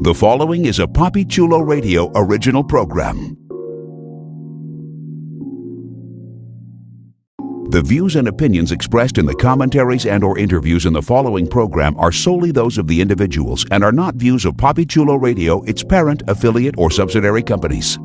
The following is a Papi Chulo Radio original program. The views and opinions expressed in the commentaries and/or interviews in the following program are solely those of the individuals and are not views of Papi Chulo Radio, its parent, affiliate, or subsidiary companies.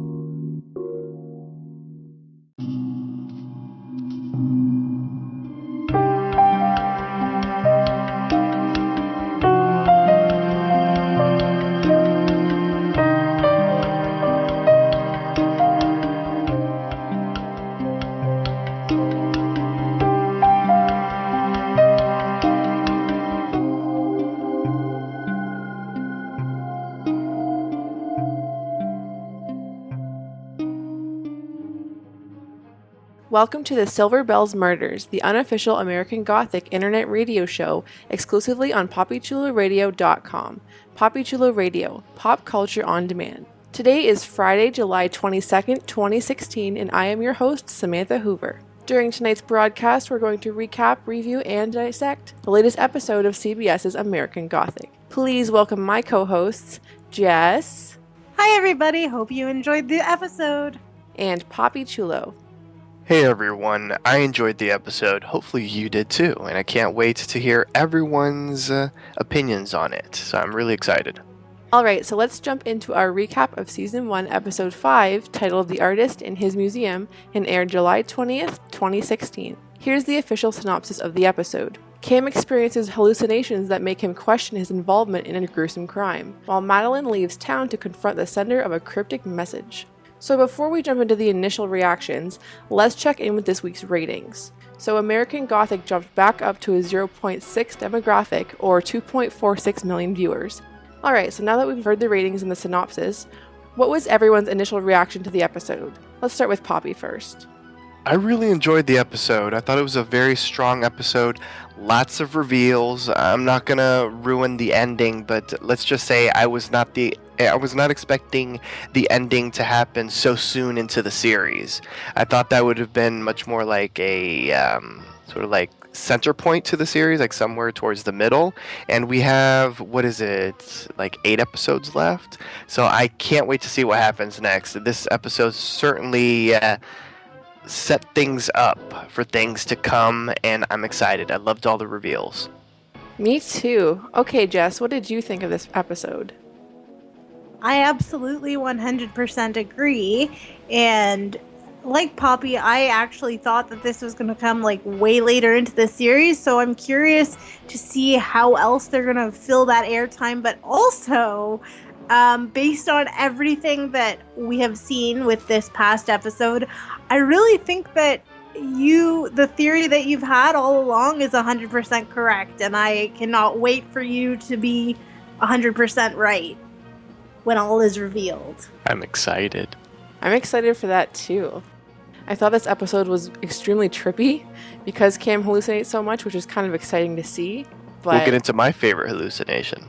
Welcome to the Silver Bells Murders, the unofficial American Gothic internet radio show exclusively on PapiChuloRadio.com. Papi Chulo Radio, pop culture on demand. Today is Friday, July 22nd, 2016, and I am your host, Samantha Hoover. During tonight's broadcast, we're going to recap, review, and dissect the latest episode of CBS's American Gothic. Please welcome my co-hosts, Jess. Hi everybody, hope you enjoyed the episode. And Papi Chulo. Hey everyone, I enjoyed the episode. Hopefully you did too, and I can't wait to hear everyone's opinions on it. So I'm really excited. Alright, so let's jump into our recap of Season 1, Episode 5, titled The Artist in His Museum, and aired July 20th, 2016. Here's the official synopsis of the episode. Cam experiences hallucinations that make him question his involvement in a gruesome crime, while Madeline leaves town to confront the sender of a cryptic message. So before we jump into the initial reactions, let's check in with this week's ratings. So American Gothic jumped back up to a 0.6 demographic, or 2.46 million viewers. Alright, so now that we've heard the ratings and the synopsis, what was everyone's initial reaction to the episode? Let's start with Papi first. I really enjoyed the episode. I thought it was a very strong episode. Lots of reveals. I'm not gonna ruin the ending, but let's just say I was not expecting the ending to happen so soon into the series. I thought that would have been much more like a sort of like center point to the series, like somewhere towards the middle. And we have, like 8 episodes left. So I can't wait to see what happens next. This episode certainly set things up for things to come, and I'm excited. I loved all the reveals. Me too. Okay, Jess, what did you think of this episode? I absolutely 100% agree, and like Papi, I actually thought that this was going to come like way later into the series, so I'm curious to see how else they're going to fill that airtime, but also based on everything that we have seen with this past episode, I really think that the theory that you've had all along is 100% correct, and I cannot wait for you to be 100% right when all is revealed. I'm excited. I'm excited for that too. I thought this episode was extremely trippy because Cam hallucinates so much, which is kind of exciting to see. But we'll get into my favorite hallucination.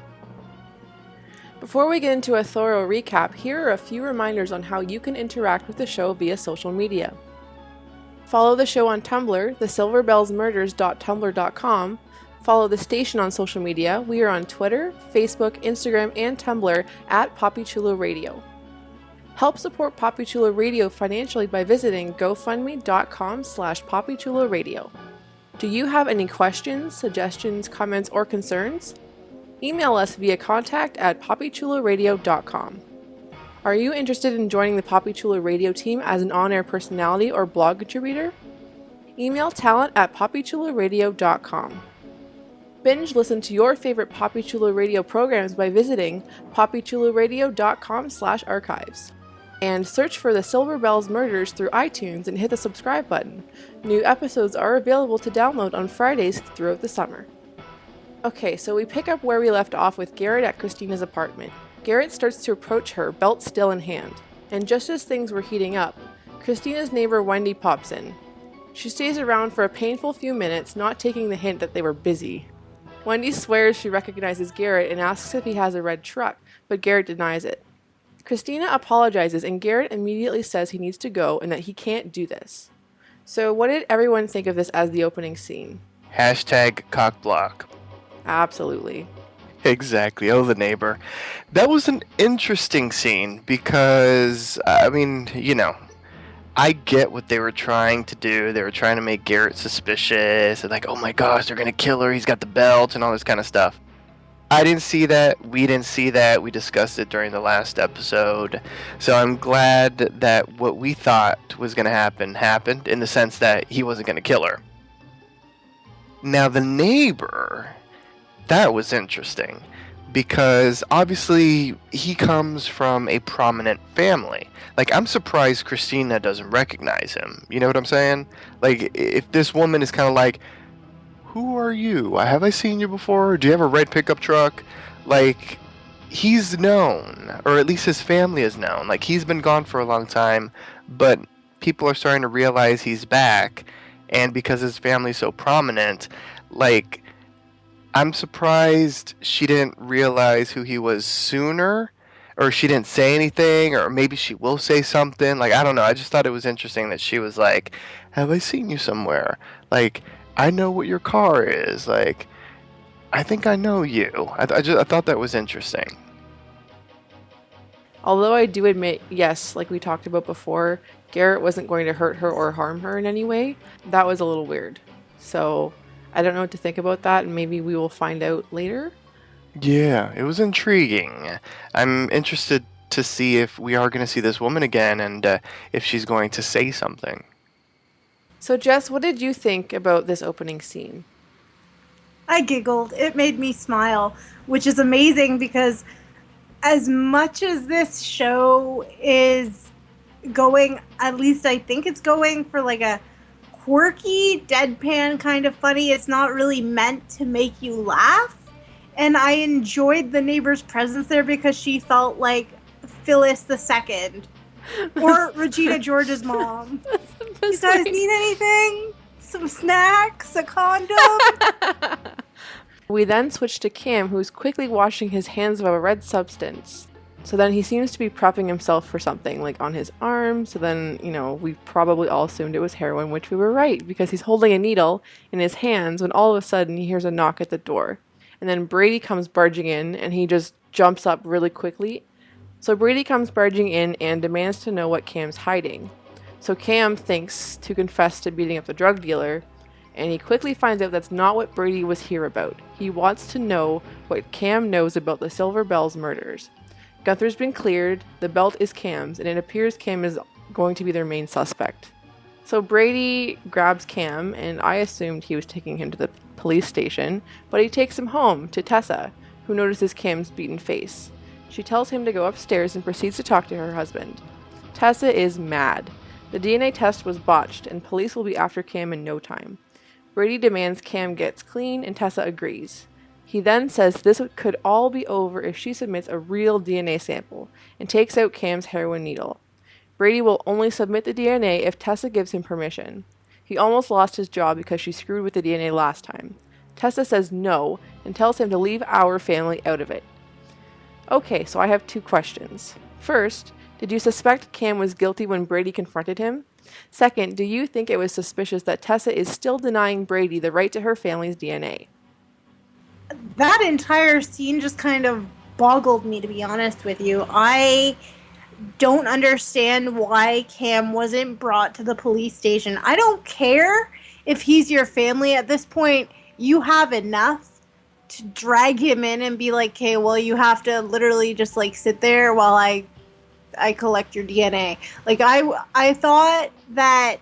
Before we get into a thorough recap, here are a few reminders on how you can interact with the show via social media. Follow the show on Tumblr, thesilverbellsmurders.tumblr.com. Follow the station on social media. We are on Twitter, Facebook, Instagram, and Tumblr at Papi Chulo Radio. Help support Papi Chulo Radio financially by visiting gofundme.com/Papi Chulo Radio. Do you have any questions, suggestions, comments, or concerns? Email us via contact@PapiChuloRadio.com. Are you interested in joining the Papi Chulo Radio team as an on-air personality or blog contributor? Email talent@PapiChuloRadio.com. Binge listen to your favorite Papi Chulo Radio programs by visiting PapiChuloRadio.com/archives. And search for the Silver Bells Murders through iTunes and hit the subscribe button. New episodes are available to download on Fridays throughout the summer. Okay, so we pick up where we left off with Garrett at Christina's apartment. Garrett starts to approach her, belt still in hand. And just as things were heating up, Christina's neighbor Wendy pops in. She stays around for a painful few minutes, not taking the hint that they were busy. Wendy swears she recognizes Garrett and asks if he has a red truck, but Garrett denies it. Christina apologizes and Garrett immediately says he needs to go and that he can't do this. So what did everyone think of this as the opening scene? Hashtag cockblock. Absolutely. Exactly. Oh, the neighbor. That was an interesting scene because, I mean, I get what they were trying to do. They were trying to make Garrett suspicious and like, oh my gosh, they're gonna kill her. He's got the belt and all this kind of stuff. I didn't see that. We didn't see that. We discussed it during the last episode. So I'm glad that what we thought was gonna happen happened in the sense that he wasn't gonna kill her. Now the neighbor, that was interesting because obviously he comes from a prominent family. Like, I'm surprised Christina doesn't recognize him. You know what I'm saying? Like, if this woman is kind of like, who are you? Have I seen you before? Do you have a red pickup truck? Like, he's known, or at least his family is known. Like, he's been gone for a long time, but people are starting to realize he's back, and because his family's so prominent, like, I'm surprised she didn't realize who he was sooner, or she didn't say anything, or maybe she will say something. Like, I don't know. I just thought it was interesting that she was like, have I seen you somewhere? Like, I know what your car is. Like, I think I know you. I thought that was interesting. Although I do admit, yes, like we talked about before, Garrett wasn't going to hurt her or harm her in any way. That was a little weird. So I don't know what to think about that, and maybe we will find out later. Yeah, it was intriguing. I'm interested to see if we are going to see this woman again and if she's going to say something. So Jess, what did you think about this opening scene? I giggled. It made me smile, which is amazing because as much as this show is going, at least I think it's going for like a quirky, deadpan kind of funny, it's not really meant to make you laugh. And I enjoyed the neighbor's presence there because she felt like Phyllis the Second or Regina George's mom. You guys need anything? Some snacks? A condom? We then switch to Cam, who's quickly washing his hands of a red substance. So then he seems to be prepping himself for something, like on his arm. So then, we probably all assumed it was heroin, which we were right, because he's holding a needle in his hands when all of a sudden he hears a knock at the door. And then Brady comes barging in, and he just jumps up really quickly. So Brady comes barging in and demands to know what Cam's hiding. So Cam thinks to confess to beating up the drug dealer, and he quickly finds out that's not what Brady was here about. He wants to know what Cam knows about the Silver Bells murders. Gunther's been cleared, the belt is Cam's, and it appears Cam is going to be their main suspect. So Brady grabs Cam, and I assumed he was taking him to the police station, but he takes him home to Tessa, who notices Cam's beaten face. She tells him to go upstairs and proceeds to talk to her husband. Tessa is mad. The DNA test was botched, and police will be after Cam in no time. Brady demands Cam gets clean, and Tessa agrees. He then says this could all be over if she submits a real DNA sample and takes out Cam's heroin needle. Brady will only submit the DNA if Tessa gives him permission. He almost lost his job because she screwed with the DNA last time. Tessa says no and tells him to leave our family out of it. Okay, so I have two questions. First, did you suspect Cam was guilty when Brady confronted him? Second, do you think it was suspicious that Tessa is still denying Brady the right to her family's DNA? That entire scene just kind of boggled me, to be honest with you. I don't understand why Cam wasn't brought to the police station. I don't care if he's your family. At this point, you have enough to drag him in and be like, okay, well, you have to literally just like sit there while I collect your DNA. Like, I thought that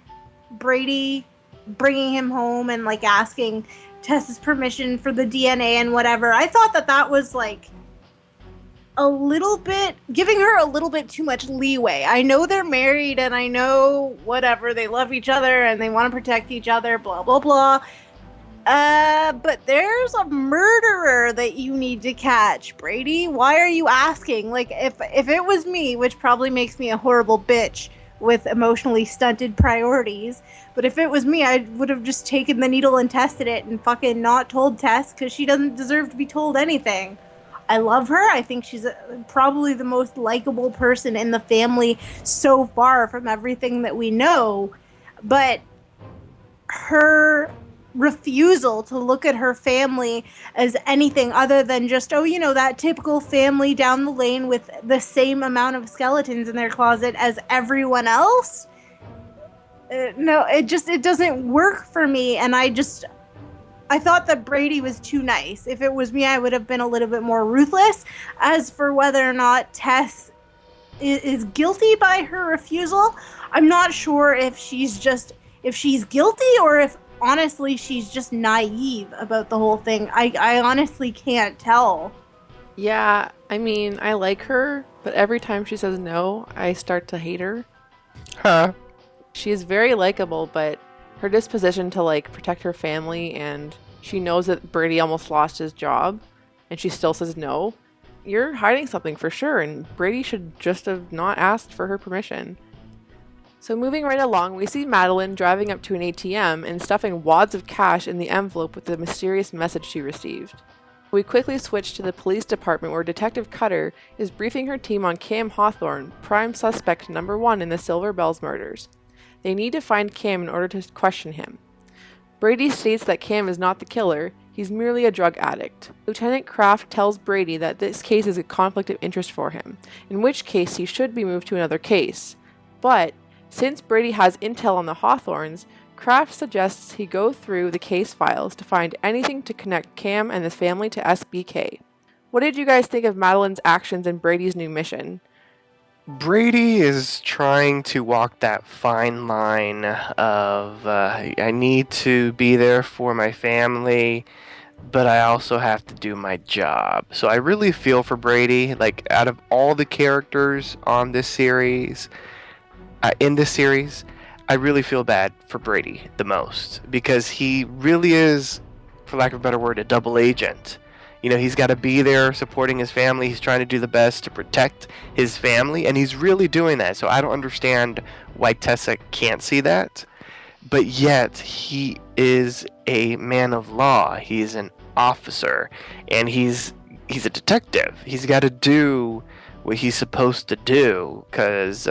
Brady bringing him home and like asking Tessa's permission for the DNA and whatever, I thought that was like a little bit, giving her a little bit too much leeway. I know they're married and I know whatever, they love each other and they want to protect each other, blah, blah, blah. But there's a murderer that you need to catch, Brady. Why are you asking? Like, if it was me, which probably makes me a horrible bitch with emotionally stunted priorities, but if it was me, I would have just taken the needle and tested it and fucking not told Tess, because she doesn't deserve to be told anything. I love her. I think she's probably the most likable person in the family so far from everything that we know, but her refusal to look at her family as anything other than just, oh, you know, that typical family down the lane with the same amount of skeletons in their closet as everyone else. No, it doesn't work for me. And I thought that Brady was too nice. If it was me, I would have been a little bit more ruthless. As for whether or not Tess is guilty by her refusal, I'm not sure if she's guilty or if honestly she's just naive about the whole thing. I honestly can't tell. Yeah, I mean, I like her, but every time she says no, I start to hate her. Huh. She is very likable, but her disposition to like protect her family, and she knows that Brady almost lost his job and she still says no. You're hiding something for sure, and Brady should just have not asked for her permission. So moving right along, we see Madeline driving up to an ATM and stuffing wads of cash in the envelope with the mysterious message she received. We quickly switch to the police department where Detective Cutter is briefing her team on Cam Hawthorne, prime suspect number 1 in the Silver Bells murders. They need to find Cam in order to question him. Brady states that Cam is not the killer, he's merely a drug addict. Lieutenant Kraft tells Brady that this case is a conflict of interest for him, in which case he should be moved to another case. But since Brady has intel on the Hawthorns, Kraft suggests he go through the case files to find anything to connect Cam and his family to SBK. What did you guys think of Madeline's actions and Brady's new mission? Brady is trying to walk that fine line of I need to be there for my family, but I also have to do my job. So I really feel for Brady. Like, out of all the characters on this series, in this series, I really feel bad for Brady the most, because he really is, for lack of a better word, a double agent. You know, he's got to be there supporting his family. He's trying to do the best to protect his family, and he's really doing that. So I don't understand why Tessa can't see that. But yet, he is a man of law. He's an officer, and he's a detective. He's got to do what he's supposed to do, because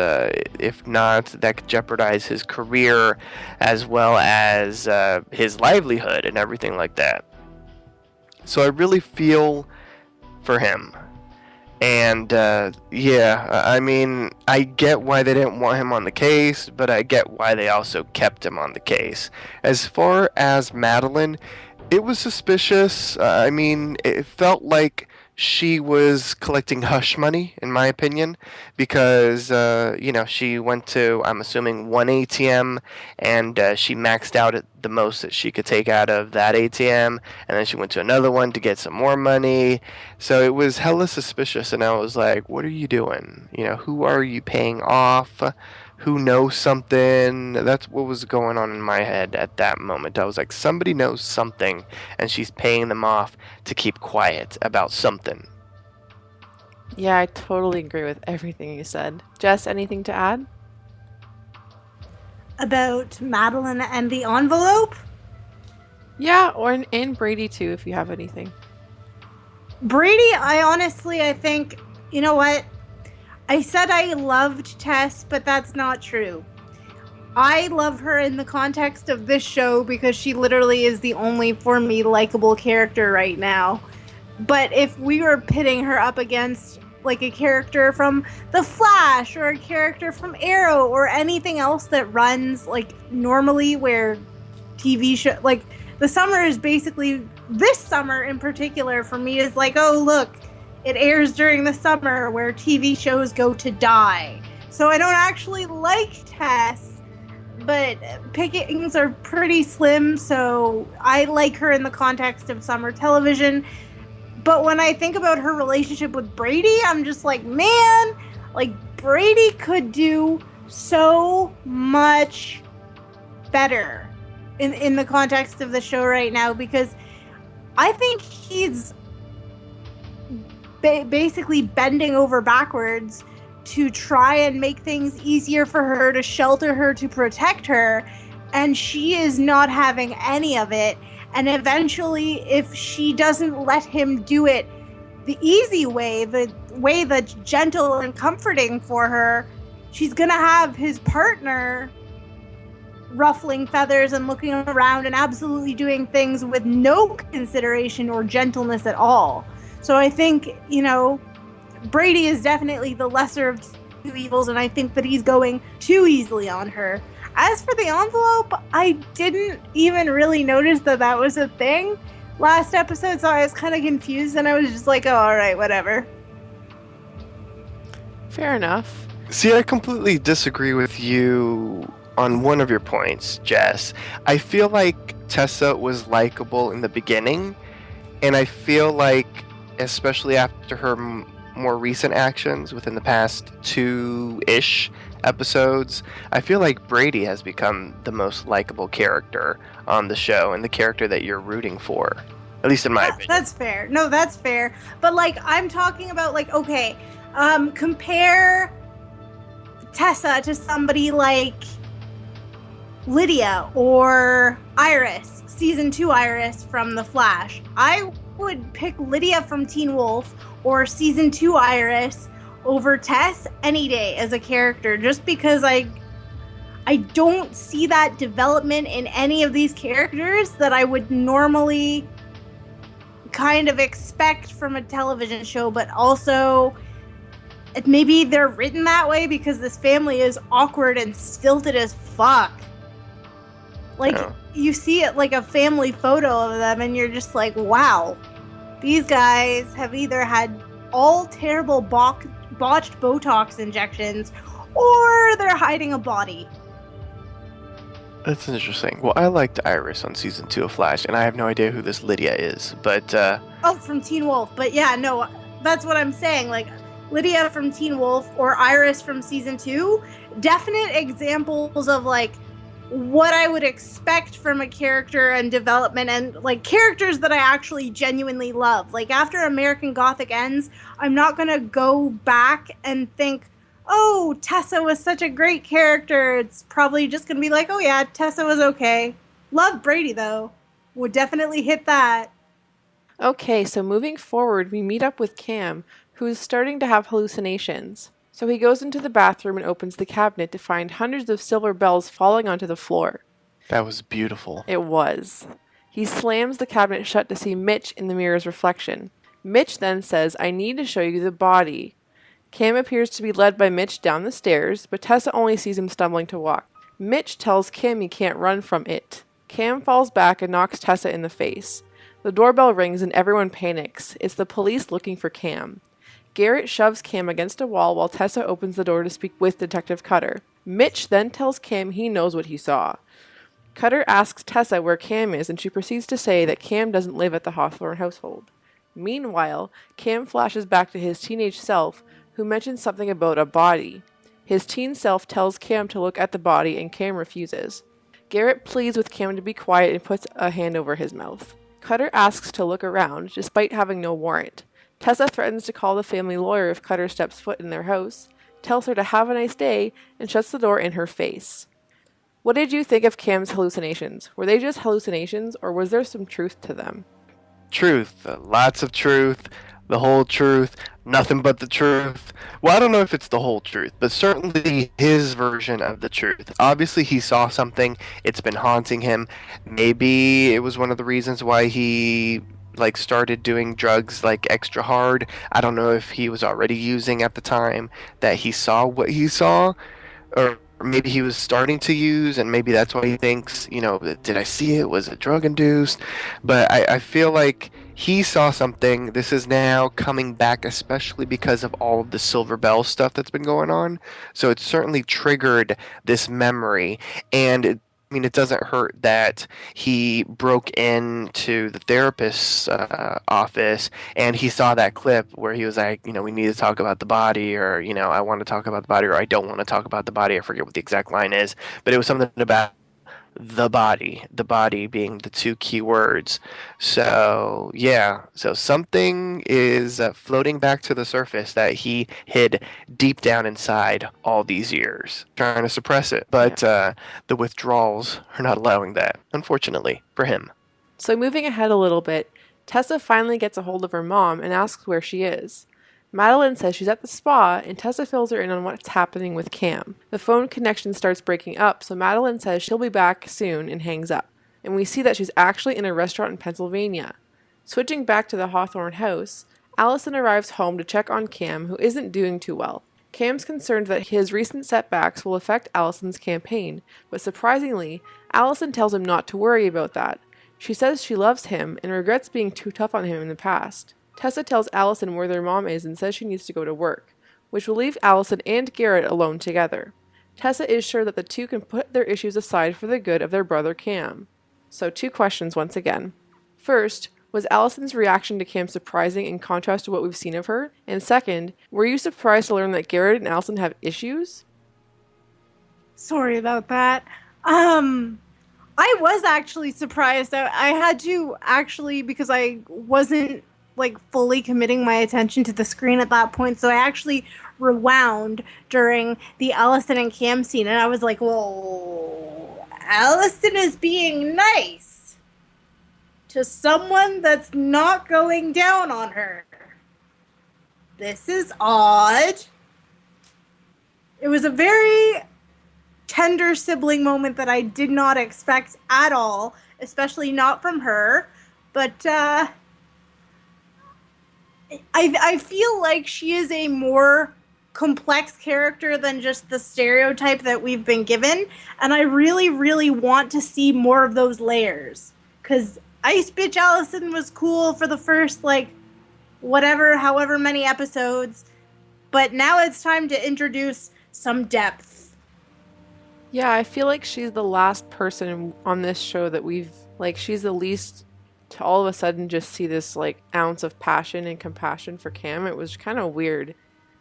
if not, that could jeopardize his career as well as his livelihood and everything like that. So I really feel for him. And I mean, I get why they didn't want him on the case, but I get why they also kept him on the case. As far as Madeline, it was suspicious. I mean, it felt like she was collecting hush money, in my opinion, because, she went to, I'm assuming, one ATM, and she maxed out at the most that she could take out of that ATM, and then she went to another one to get some more money. So it was hella suspicious, and I was like, what are you doing? You know, who are you paying off? Who knows something? That's what was going on in my head at that moment. I was like, somebody knows something, and she's paying them off to keep quiet about something. Yeah, I totally agree with everything you said. Jess, anything to add? About Madeline and the envelope? Yeah, and Brady too, if you have anything. Brady, I think, you know what? I said I loved Tess, but that's not true. I love her in the context of this show because she literally is the only, for me, likable character right now. But if we were pitting her up against like a character from The Flash or a character from Arrow or anything else that runs like normally where TV show, like the summer is basically, this summer in particular for me is like, oh look, it airs during the summer where TV shows go to die. So I don't actually like Tess, but pickings are pretty slim, so I like her in the context of summer television. But when I think about her relationship with Brady, I'm just like, man, like Brady could do so much better in the context of the show right now, because I think he's basically bending over backwards to try and make things easier for her, to shelter her, to protect her, and she is not having any of it. And eventually, if she doesn't let him do it the easy way, the way that's gentle and comforting for her, she's gonna have his partner ruffling feathers and looking around and absolutely doing things with no consideration or gentleness at all. So I think, Brady is definitely the lesser of two evils, and I think that he's going too easily on her. As for the envelope, I didn't even really notice that was a thing last episode, so I was kind of confused, and I was just like, oh, all right, whatever. Fair enough. See, I completely disagree with you on one of your points, Jess. I feel like Tessa was likable in the beginning, and I feel like, especially after her more recent actions within the past 2-ish episodes, I feel like Brady has become the most likable character on the show and the character that you're rooting for, at least in my opinion. That's fair. No, that's fair. But, I'm talking about, okay, compare Tessa to somebody like Lydia or Iris, season 2 Iris from The Flash. I would pick Lydia from Teen Wolf or season 2 Iris over Tess any day as a character, just because I don't see that development in any of these characters that I would normally kind of expect from a television show, but also maybe they're written that way because this family is awkward and stilted as fuck. You see it like a family photo of them and you're just like, wow, these guys have either had all terrible botched Botox injections or they're hiding a body. That's interesting. Well, I liked Iris on season 2 of Flash, and I have no idea who this Lydia is, but from Teen Wolf. But yeah, no, that's what I'm saying. Lydia from Teen Wolf or Iris from season 2, definite examples of what I would expect from a character and development, and characters that I actually genuinely love. After American Gothic ends, I'm not gonna go back and think, oh, Tessa was such a great character. It's probably just gonna be oh yeah, Tessa was okay. Love Brady though. Would definitely hit that. Okay, so moving forward, we meet up with Cam, who is starting to have hallucinations. So he goes into the bathroom and opens the cabinet to find hundreds of silver bells falling onto the floor. That was beautiful. It was. He slams the cabinet shut to see Mitch in the mirror's reflection. Mitch then says, I need to show you the body. Cam appears to be led by Mitch down the stairs, but Tessa only sees him stumbling to walk. Mitch tells Cam he can't run from it. Cam falls back and knocks Tessa in the face. The doorbell rings and everyone panics. It's the police looking for Cam. Garrett shoves Cam against a wall while Tessa opens the door to speak with Detective Cutter. Mitch then tells Cam he knows what he saw. Cutter asks Tessa where Cam is, and she proceeds to say that Cam doesn't live at the Hawthorne household. Meanwhile, Cam flashes back to his teenage self, who mentions something about a body. His teen self tells Cam to look at the body, and Cam refuses. Garrett pleads with Cam to be quiet and puts a hand over his mouth. Cutter asks to look around, despite having no warrant. Tessa threatens to call the family lawyer if Cutter steps foot in their house, tells her to have a nice day, and shuts the door in her face. What did you think of Cam's hallucinations? Were they just hallucinations, or was there some truth to them? Truth. Lots of truth. The whole truth. Nothing but the truth. Well, I don't know if it's the whole truth, but certainly his version of the truth. Obviously, he saw something. It's been haunting him. Maybe it was one of the reasons why he started doing drugs extra hard. I don't know if he was already using at the time that he saw what he saw, or maybe he was starting to use, and maybe that's why he thinks, did I see it? Was it drug induced? But I feel like he saw something. This is now coming back, especially because of all of the Silver Bell stuff that's been going on. So it certainly triggered this memory, and it doesn't hurt that he broke into the therapist's office and he saw that clip where he was like, we need to talk about the body, or, I want to talk about the body, or I don't want to talk about the body. I forget what the exact line is, but it was something about the body being the two key words. So yeah, so something is floating back to the surface that he hid deep down inside all these years, trying to suppress it, but the withdrawals are not allowing that, unfortunately for him. So moving ahead a little bit, Tessa finally gets a hold of her mom and asks where she is. Madeline says she's at the spa, and Tessa fills her in on what's happening with Cam. The phone connection starts breaking up, so Madeline says she'll be back soon and hangs up. And we see that she's actually in a restaurant in Pennsylvania. Switching back to the Hawthorne house, Allison arrives home to check on Cam, who isn't doing too well. Cam's concerned that his recent setbacks will affect Allison's campaign, but surprisingly, Allison tells him not to worry about that. She says she loves him and regrets being too tough on him in the past. Tessa tells Allison where their mom is and says she needs to go to work, which will leave Allison and Garrett alone together. Tessa is sure that the two can put their issues aside for the good of their brother Cam. So 2 questions once again. First, was Allison's reaction to Cam surprising in contrast to what we've seen of her? And second, were you surprised to learn that Garrett and Allison have issues? Sorry about that. I was actually surprised. I had to actually, because I wasn't fully committing my attention to the screen at that point, so I actually rewound during the Allison and Cam scene, and I was like, whoa, Allison is being nice to someone that's not going down on her. This is odd. It was a very tender sibling moment that I did not expect at all, especially not from her, but I feel like she is a more complex character than just the stereotype that we've been given, and I really, really want to see more of those layers, because Ice Bitch Allison was cool for the first, however many episodes, but now it's time to introduce some depth. Yeah, I feel like she's the last person on this show that she's the least to all of a sudden just see this ounce of passion and compassion for Cam. It was kind of weird.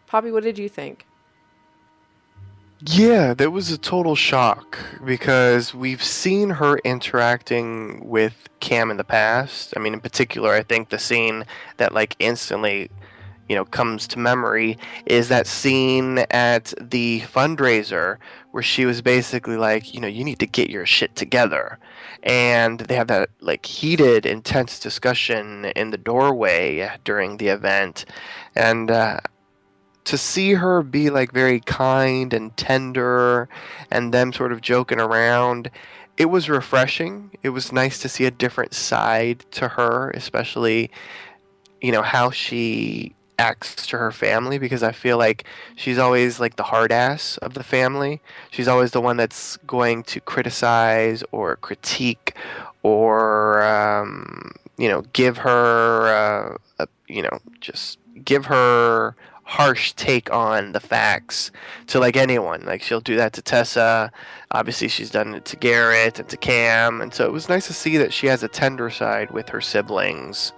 Poppy, what did you think? Yeah, that was a total shock because we've seen her interacting with Cam in the past. I mean, in particular, I think the scene that instantly, comes to memory is that scene at the fundraiser where she was basically you need to get your shit together. And they have that heated, intense discussion in the doorway during the event. And to see her be very kind and tender and them sort of joking around, it was refreshing. It was nice to see a different side to her, especially, how she acts to her family, because I feel like she's always the hard ass of the family. She's always the one that's going to criticize or critique or give her just give her harsh take on the facts to anyone. She'll do that to Tessa. Obviously she's done it to Garrett and to Cam, and so it was nice to see that she has a tender side with her siblings.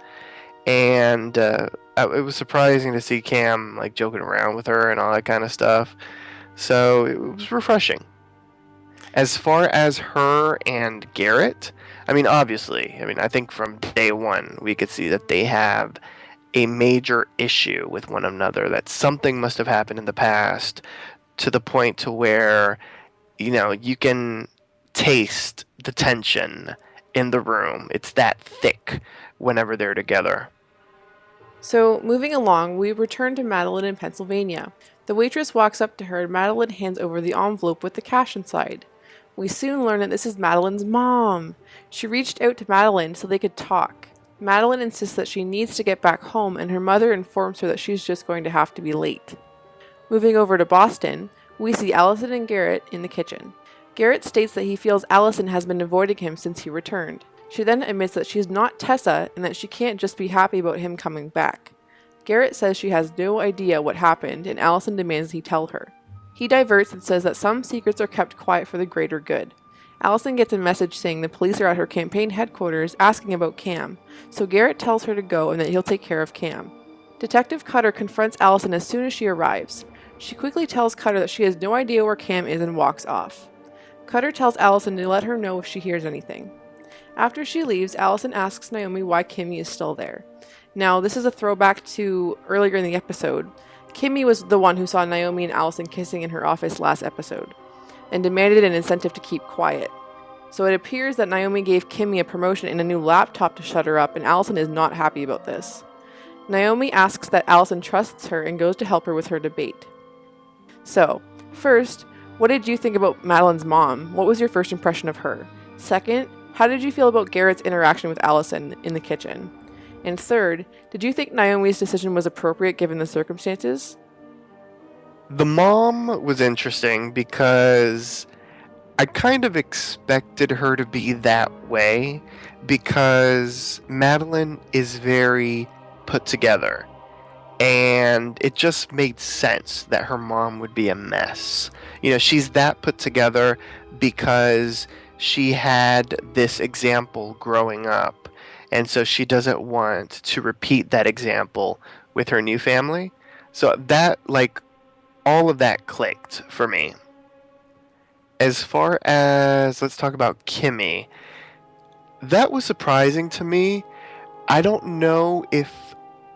And it was surprising to see Cam joking around with her and all that kind of stuff. So it was refreshing. As far as her and Garrett, obviously, I think from day one we could see that they have a major issue with one another, that something must have happened in the past to the point to where, you can taste the tension in the room. It's that thick whenever they're together. So, moving along, we return to Madeline in Pennsylvania. The waitress walks up to her and Madeline hands over the envelope with the cash inside. We soon learn that this is Madeline's mom. She reached out to Madeline so they could talk. Madeline insists that she needs to get back home, and her mother informs her that she's just going to have to be late. Moving over to Boston, we see Allison and Garrett in the kitchen. Garrett states that he feels Allison has been avoiding him since he returned. She then admits that she's not Tessa and that she can't just be happy about him coming back. Garrett says she has no idea what happened, and Allison demands he tell her. He diverts and says that some secrets are kept quiet for the greater good. Allison gets a message saying the police are at her campaign headquarters asking about Cam, so Garrett tells her to go and that he'll take care of Cam. Detective Cutter confronts Allison as soon as she arrives. She quickly tells Cutter that she has no idea where Cam is and walks off. Cutter tells Allison to let her know if she hears anything. After she leaves, Allison asks Naomi why Kimmy is still there. Now, this is a throwback to earlier in the episode. Kimmy was the one who saw Naomi and Allison kissing in her office last episode, and demanded an incentive to keep quiet. So it appears that Naomi gave Kimmy a promotion and a new laptop to shut her up, and Allison is not happy about this. Naomi asks that Allison trusts her and goes to help her with her debate. So, first, what did you think about Madeline's mom? What was your first impression of her? Second, how did you feel about Garrett's interaction with Allison in the kitchen? And third, did you think Naomi's decision was appropriate given the circumstances? The mom was interesting because I kind of expected her to be that way because Madeline is very put together. And it just made sense that her mom would be a mess. You know, she's that put together because she had this example growing up. And so she doesn't want to repeat that example with her new family. So that, like, all of that clicked for me. As far as, let's talk about Kimmy, that was surprising to me. I don't know if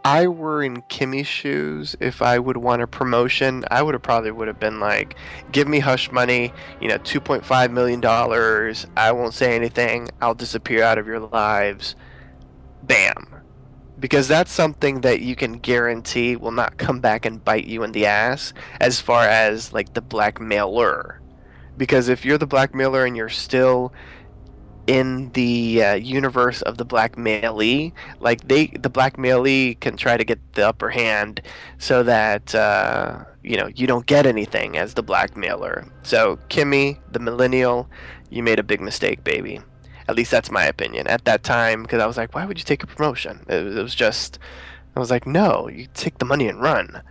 I were in Kimmy's shoes, if I would want a promotion. I would have been like, give me hush money, $2.5 million. I won't say anything. I'll disappear out of your lives. Bam. Because that's something that you can guarantee will not come back and bite you in the ass as far as like the blackmailer. Because if you're the blackmailer and you're still in the universe of the blackmailee, like the blackmailee can try to get the upper hand so that you don't get anything as the blackmailer. So Kimmy, the millennial, you made a big mistake, baby. At least that's my opinion at that time, because I was like, why would you take a promotion? It was just, I was like, no, you take the money and run.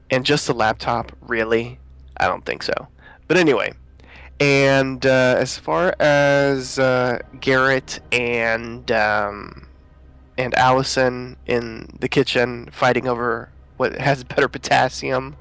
And just a laptop, really? I don't think so. But anyway. And as far as Garrett and Allison in the kitchen fighting over what has better potassium,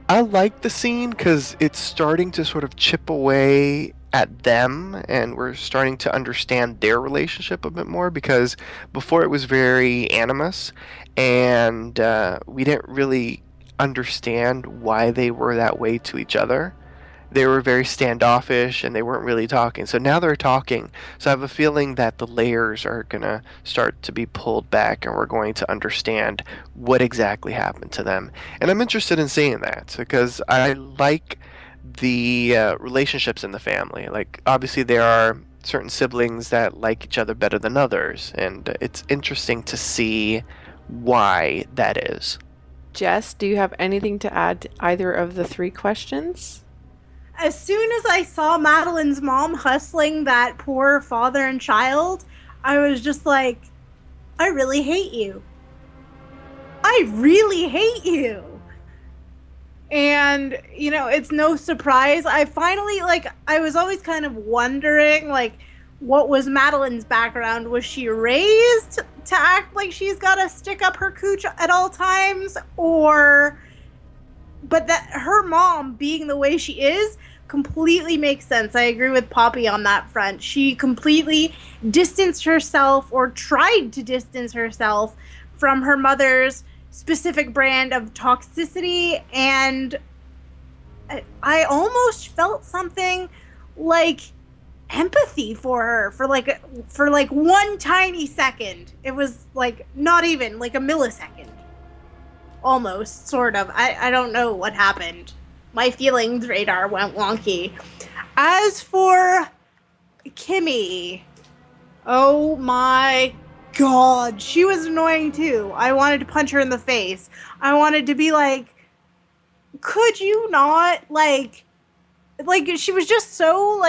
I like the scene because it's starting to sort of chip away at them, and we're starting to understand their relationship a bit more, because before it was very animus, and we didn't really understand why they were that way to each other. They were very standoffish and they weren't really talking. So now they're talking. So I have a feeling that the layers are going to start to be pulled back and we're going to understand what exactly happened to them. And I'm interested in seeing that because I like the relationships in the family. Like, obviously there are certain siblings that like each other better than others. And it's interesting to see why that is. Jess, do you have anything to add to either of the three questions? As soon as I saw Madeline's mom hustling that poor father and child, I was just like, I really hate you. I really hate you. And, it's no surprise. I finally, I was always kind of wondering, what was Madeline's background? Was she raised to act like she's got to stick up her cooch at all times? But that her mom being the way she is completely makes sense. I agree with Poppy on that front. She completely distanced herself, or tried to distance herself, from her mother's specific brand of toxicity, and I almost felt something like empathy for her for one tiny second. It was not even a millisecond. Almost, sort of. I don't know what happened. My feelings radar went wonky. As for Kimmy, oh my god, she was annoying too. I wanted to punch her in the face. I wanted to be like, could you not, she was just so,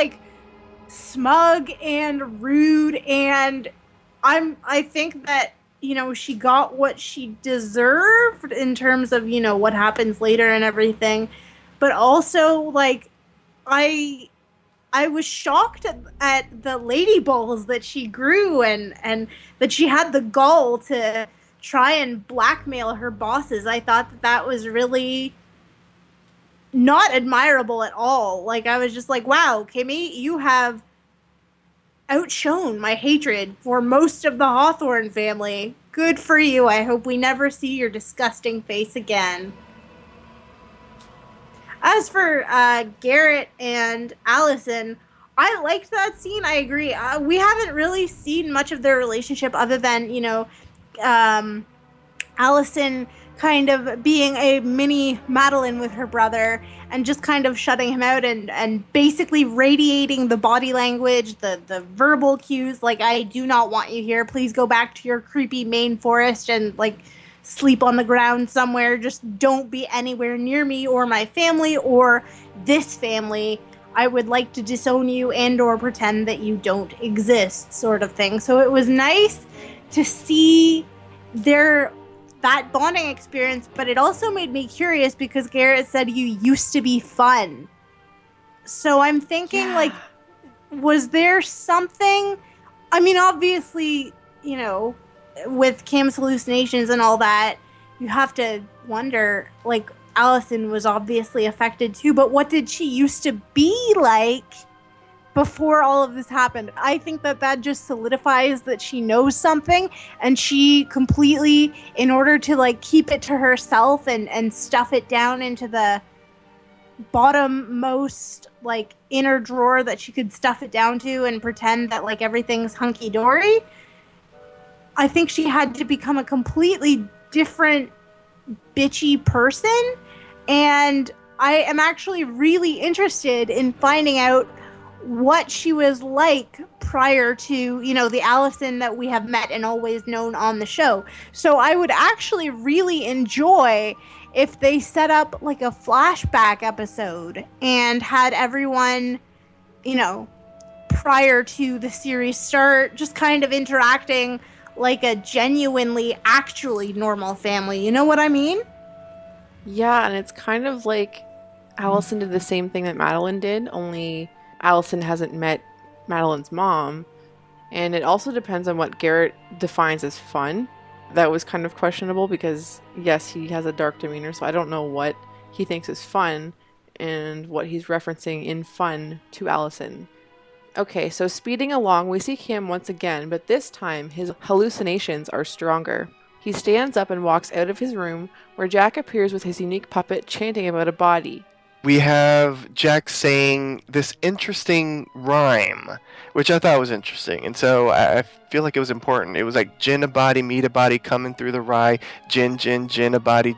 smug and rude, and I think that, she got what she deserved in terms of, what happens later and everything. But also, I was shocked at the lady balls that she grew and that she had the gall to try and blackmail her bosses. I thought that was really not admirable at all. I was just like, wow, Kimmy, you have outshone my hatred for most of the Hawthorne family. Good for you. I hope we never see your disgusting face again. As for Garrett and Allison, I liked that scene. I agree. We haven't really seen much of their relationship other than, Allison kind of being a mini Madeline with her brother and just kind of shutting him out and basically radiating the body language, the verbal cues, like, I do not want you here. Please go back to your creepy Maine forest and, like, sleep on the ground somewhere. Just don't be anywhere near me or my family or this family. I would like to disown you and or pretend that you don't exist, sort of thing. So it was nice to see that bonding experience, but it also made me curious because Garrett said you used to be fun. So I'm thinking, like, was there something? I mean, obviously, you know, with Cam's hallucinations and all that, you have to wonder, like, Allison was obviously affected too, but what did she used to be like before all of this happened? I think that just solidifies that she knows something, and she completely, in order to, like, keep it to herself and stuff it down into the bottommost, like, inner drawer that she could stuff it down to and pretend that, like, everything's hunky-dory, I think she had to become a completely different bitchy person. And I am actually really interested in finding out what she was like prior to, you know, the Allison that we have met and always known on the show. So I would actually really enjoy if they set up, like, a flashback episode and had everyone, you know, prior to the series start, just kind of interacting like a genuinely, actually normal family. You know what I mean? Yeah, and it's kind of like Allison did the same thing that Madeline did, only Allison hasn't met Madeline's mom. And it also depends on what Garrett defines as fun. That was kind of questionable because, yes, he has a dark demeanor, so I don't know what he thinks is fun and what he's referencing in fun to Allison. Okay, so speeding along, we see Cam once again, but this time his hallucinations are stronger. He stands up and walks out of his room, where Jack appears with his unique puppet chanting about a body. We have Jack saying this interesting rhyme, which I thought was interesting. And so I feel like it was important. It was like, gin a body, meet a body coming through the rye. Gin, gin a body,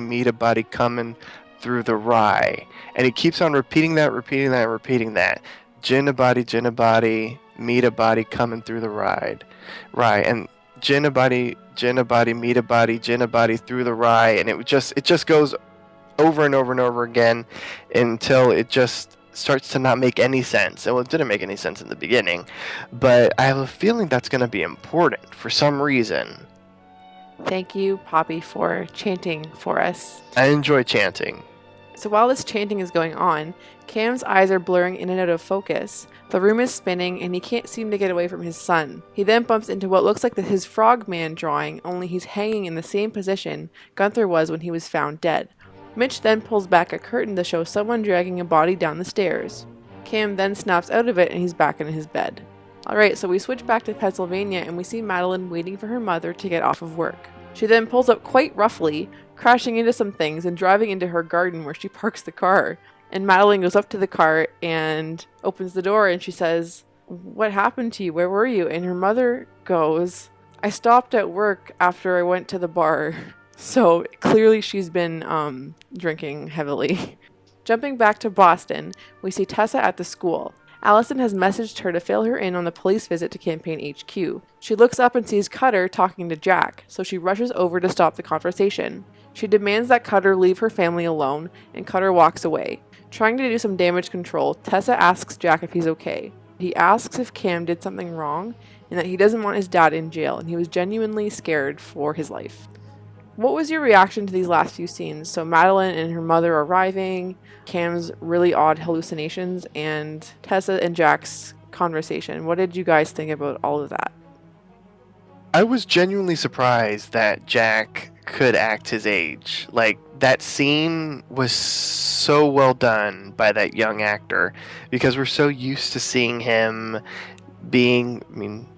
meet a body coming through the rye. And he keeps on repeating that. Gin a body, meet a body coming through the rye. And gin a body, meet a body, gin a body through the rye. And it just goes over and over and over again until it just starts to not make any sense. Well, it didn't make any sense in the beginning, but I have a feeling that's going to be important for some reason. Thank you, Poppy, for chanting for us. I enjoy chanting. So while this chanting is going on, Cam's eyes are blurring in and out of focus. The room is spinning and he can't seem to get away from his son. He then bumps into what looks like his frogman drawing, only he's hanging in the same position Gunther was when he was found dead. Mitch then pulls back a curtain to show someone dragging a body down the stairs. Cam then snaps out of it and he's back in his bed. Alright, so we switch back to Pennsylvania and we see Madeline waiting for her mother to get off of work. She then pulls up quite roughly, crashing into some things and driving into her garden where she parks the car. And Madeline goes up to the car and opens the door and she says, "What happened to you? Where were you?" And her mother goes, "I stopped at work after I went to the bar." So clearly she's been drinking heavily. Jumping back to Boston, we see Tessa at the school. Allison has messaged her to fill her in on the police visit to Campaign HQ. She looks up and sees Cutter talking to Jack, so she rushes over to stop the conversation. She demands that Cutter leave her family alone, and Cutter walks away. Trying to do some damage control, Tessa asks Jack if he's okay. He asks if Cam did something wrong, and that he doesn't want his dad in jail, and he was genuinely scared for his life. What was your reaction to these last few scenes? So Madeline and her mother arriving, Cam's really odd hallucinations, and Tessa and Jack's conversation. What did you guys think about all of that? I was genuinely surprised that Jack could act his age. Like, that scene was so well done by that young actor, because we're so used to seeing him being,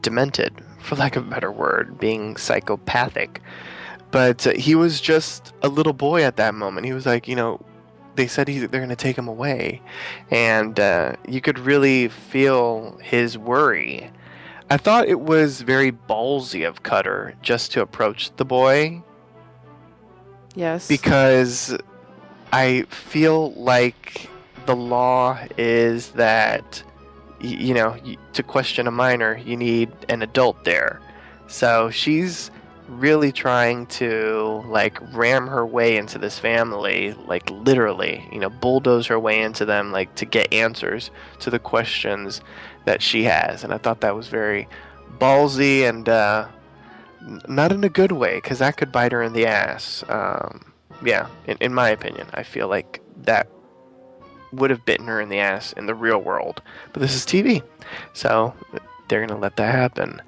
demented, for lack of a better word, being psychopathic. But he was just a little boy at that moment. He was like, they said they're going to take him away. And you could really feel his worry. I thought it was very ballsy of Cutter just to approach the boy, Yes. because I feel like the law is that, to question a minor, you need an adult there. So she's really trying to, like, ram her way into this family, like, literally, bulldoze her way into them, like, to get answers to the questions that she has. And I thought that was very ballsy and not in a good way, because that could bite her in the ass. Yeah, in my opinion, I feel like that would have bitten her in the ass in the real world. But this is TV, so they're going to let that happen.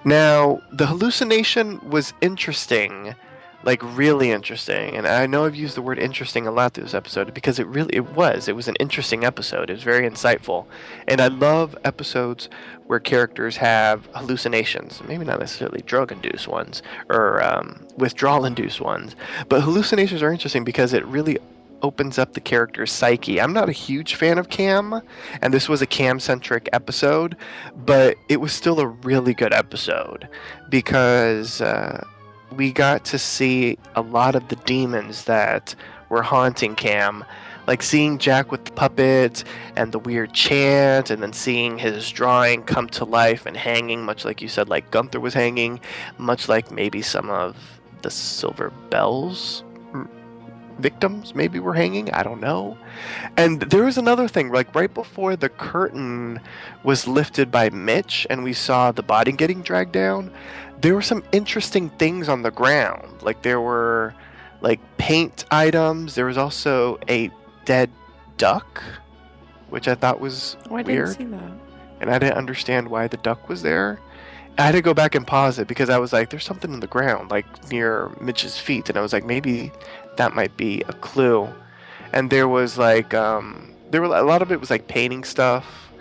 Now, the hallucination was interesting, like really interesting. And I know I've used the word interesting a lot this episode because it was an interesting episode. It was very insightful. And I love episodes where characters have hallucinations, maybe not necessarily drug-induced ones or withdrawal-induced ones, but hallucinations are interesting because it really opens up the character's psyche. I'm not a huge fan of Cam, and this was a Cam-centric episode, but it was still a really good episode because we got to see a lot of the demons that were haunting Cam, like seeing Jack with the puppets and the weird chant, and then seeing his drawing come to life and hanging, much like you said, like Gunther was hanging, much like maybe some of the Silver Bells victims maybe were hanging. I don't know. And there was another thing, like right before the curtain was lifted by Mitch and we saw the body getting dragged down, there were some interesting things on the ground. Like there were like paint items. There was also a dead duck, which I thought was weird. I didn't see that. And I didn't understand why the duck was there. I had to go back and pause it because I was like, there's something in the ground, like near Mitch's feet. And I was like, maybe that might be a clue. And there was like, there were a lot of it was like painting stuff,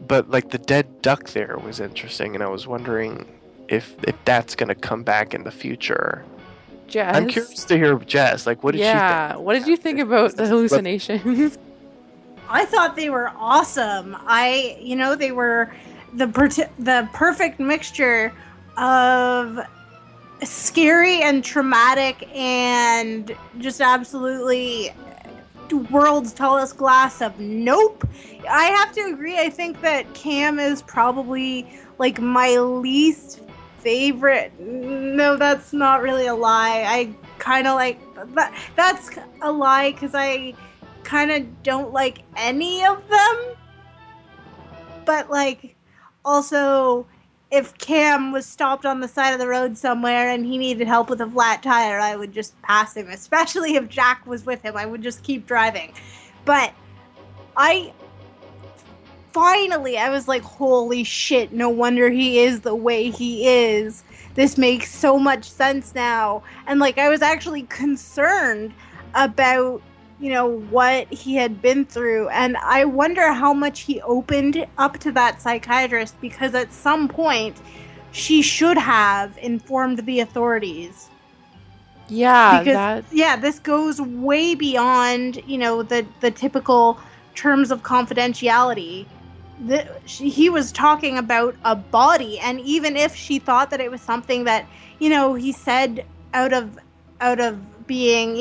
but like the dead duck there was interesting. And I was wondering if that's going to come back in the future. Jess? I'm curious to hear Jess. Like, what did she think? Yeah, what did you think about the hallucinations? I thought they were awesome. They were the perfect mixture of scary and traumatic and just absolutely world's tallest glass of nope. I have to agree. I think that Cam is probably like my least favorite. No, that's not really a lie. I kind of like that. That's a lie because I kind of don't like any of them. But like, also, if Cam was stopped on the side of the road somewhere and he needed help with a flat tire, I would just pass him. Especially if Jack was with him, I would just keep driving. But I was like, holy shit, no wonder he is the way he is. This makes so much sense now. And like, I was actually concerned about what he had been through. And I wonder how much he opened up to that psychiatrist, because at some point she should have informed the authorities. Yeah, because, this goes way beyond, the typical terms of confidentiality. He was talking about a body, and even if she thought that it was something that, he said out of being,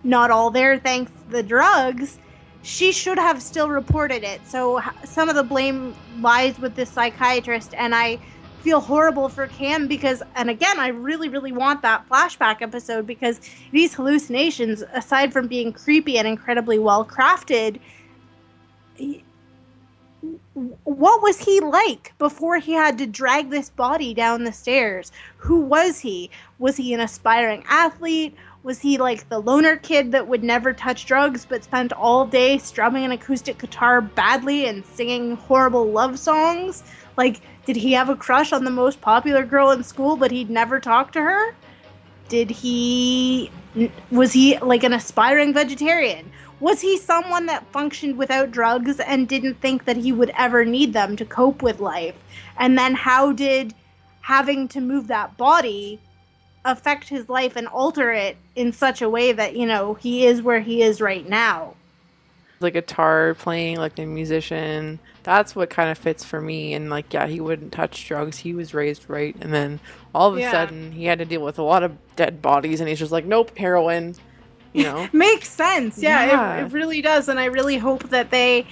not all there thanks to the drugs, she should have still reported it. So some of the blame lies with this psychiatrist, and I feel horrible for Cam because, and again, I really, really want that flashback episode because these hallucinations, aside from being creepy and incredibly well crafted, what was he like before he had to drag this body down the stairs? Who was he? Was he an aspiring athlete? Was he like the loner kid that would never touch drugs but spent all day strumming an acoustic guitar badly and singing horrible love songs? Like, did he have a crush on the most popular girl in school but he'd never talk to her? Was he like an aspiring vegetarian? Was he someone that functioned without drugs and didn't think that he would ever need them to cope with life? And then how did having to move that body affect his life and alter it in such a way that, he is where he is right now? The guitar playing, like a musician. That's what kind of fits for me. And like, yeah, he wouldn't touch drugs. He was raised right. And then all of a sudden he had to deal with a lot of dead bodies and he's just like, nope, heroin, you know? Makes sense. Yeah, Yeah. It really does. And I really hope that they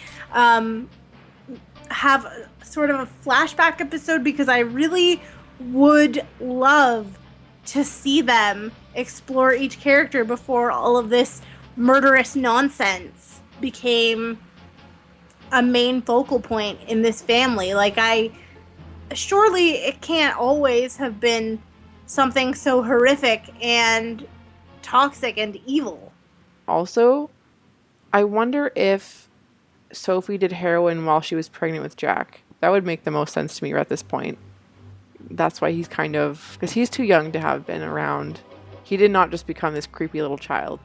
have sort of a flashback episode, because I really would love to see them explore each character before all of this murderous nonsense became a main focal point in this family. Like, surely it can't always have been something so horrific and toxic and evil. Also, I wonder if Sophie did heroin while she was pregnant with Jack. That would make the most sense to me at this point. That's why he's kind of... because he's too young to have been around. He did not just become this creepy little child.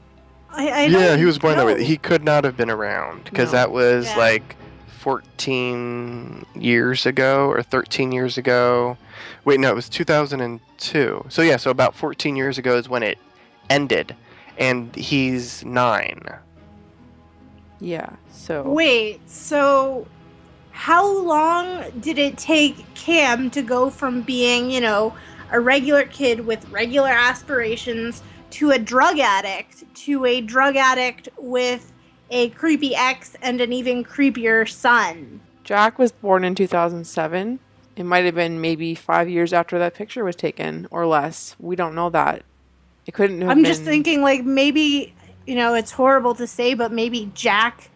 Yeah, he was born that way. He could not have been around, because that was like 14 years ago or 13 years ago. Wait, no, it was 2002. So yeah, so about 14 years ago is when it ended, and he's 9. Yeah, so... Wait, so how long did it take Cam to go from being, you know, a regular kid with regular aspirations to a drug addict with a creepy ex and an even creepier son? Jack was born in 2007. It might have been maybe 5 years after that picture was taken, or less. We don't know that. It couldn't have been... I'm just thinking, like, maybe, you know, it's horrible to say, but maybe Jack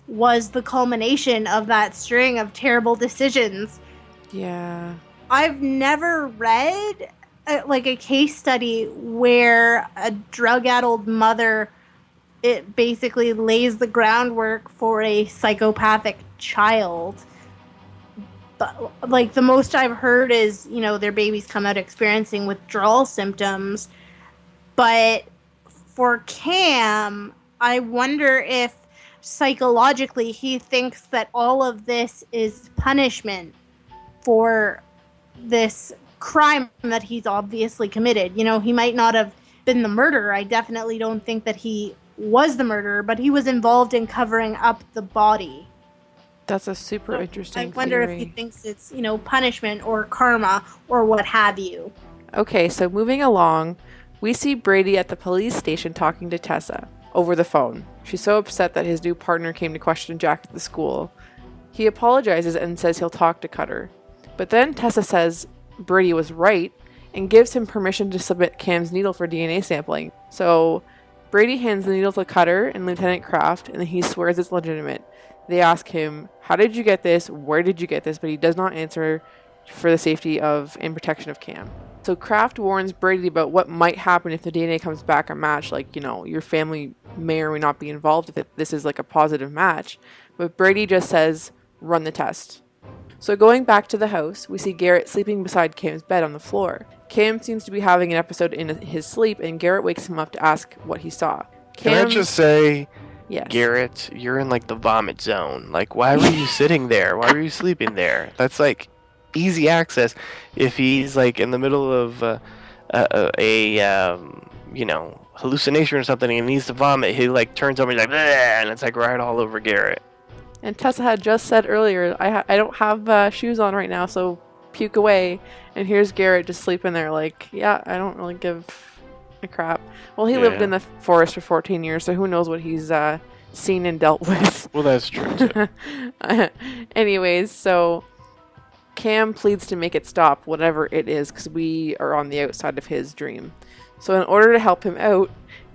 was the culmination of that string of terrible decisions. Yeah. I've never read a case study where a drug-addled mother, it basically lays the groundwork for a psychopathic child. But, like, the most I've heard is, you know, their babies come out experiencing withdrawal symptoms. But for Cam, I wonder if psychologically he thinks that all of this is punishment for this crime that he's obviously committed. You know, he might not have been the murderer. I definitely don't think that he was the murderer, but he was involved in covering up the body. That's a super interesting I wonder theory. if he thinks it's, you know, punishment or karma or what have you. Okay, so moving along, we see Brady at the police station talking to Tessa over the phone. She's so upset that his new partner came to question Jack at the school. He apologizes and says he'll talk to Cutter. But then Tessa says Brady was right and gives him permission to submit Cam's needle for DNA sampling. So Brady hands the needle to Cutter and Lieutenant Kraft, and he swears it's legitimate. They ask him, how did you get this? Where did you get this? But he does not answer for the safety of and protection of Cam. So Kraft warns Brady about what might happen if the DNA comes back a match. Like, you know, your family may or may not be involved if this is like a positive match. But Brady just says, run the test. So going back to the house, we see Garrett sleeping beside Cam's bed on the floor. Cam seems to be having an episode in his sleep, and Garrett wakes him up to ask what he saw. Can I just say, yes. Garrett, you're in like the vomit zone. Like, why were you sitting there? Why were you sleeping there? That's like easy access. If he's like in the middle of you know, hallucination or something and he needs to vomit, he like turns over and he's like, bleh, and it's like right all over Garrett. And Tessa had just said earlier, I don't have shoes on right now, so puke away. And here's Garrett just sleeping there like, yeah, I don't really give a crap. Well, he lived in the forest for 14 years, so who knows what he's seen and dealt with. Well, that's true, too. Anyways, so Cam pleads to make it stop, whatever it is, because we are on the outside of his dream. So in order to help him out,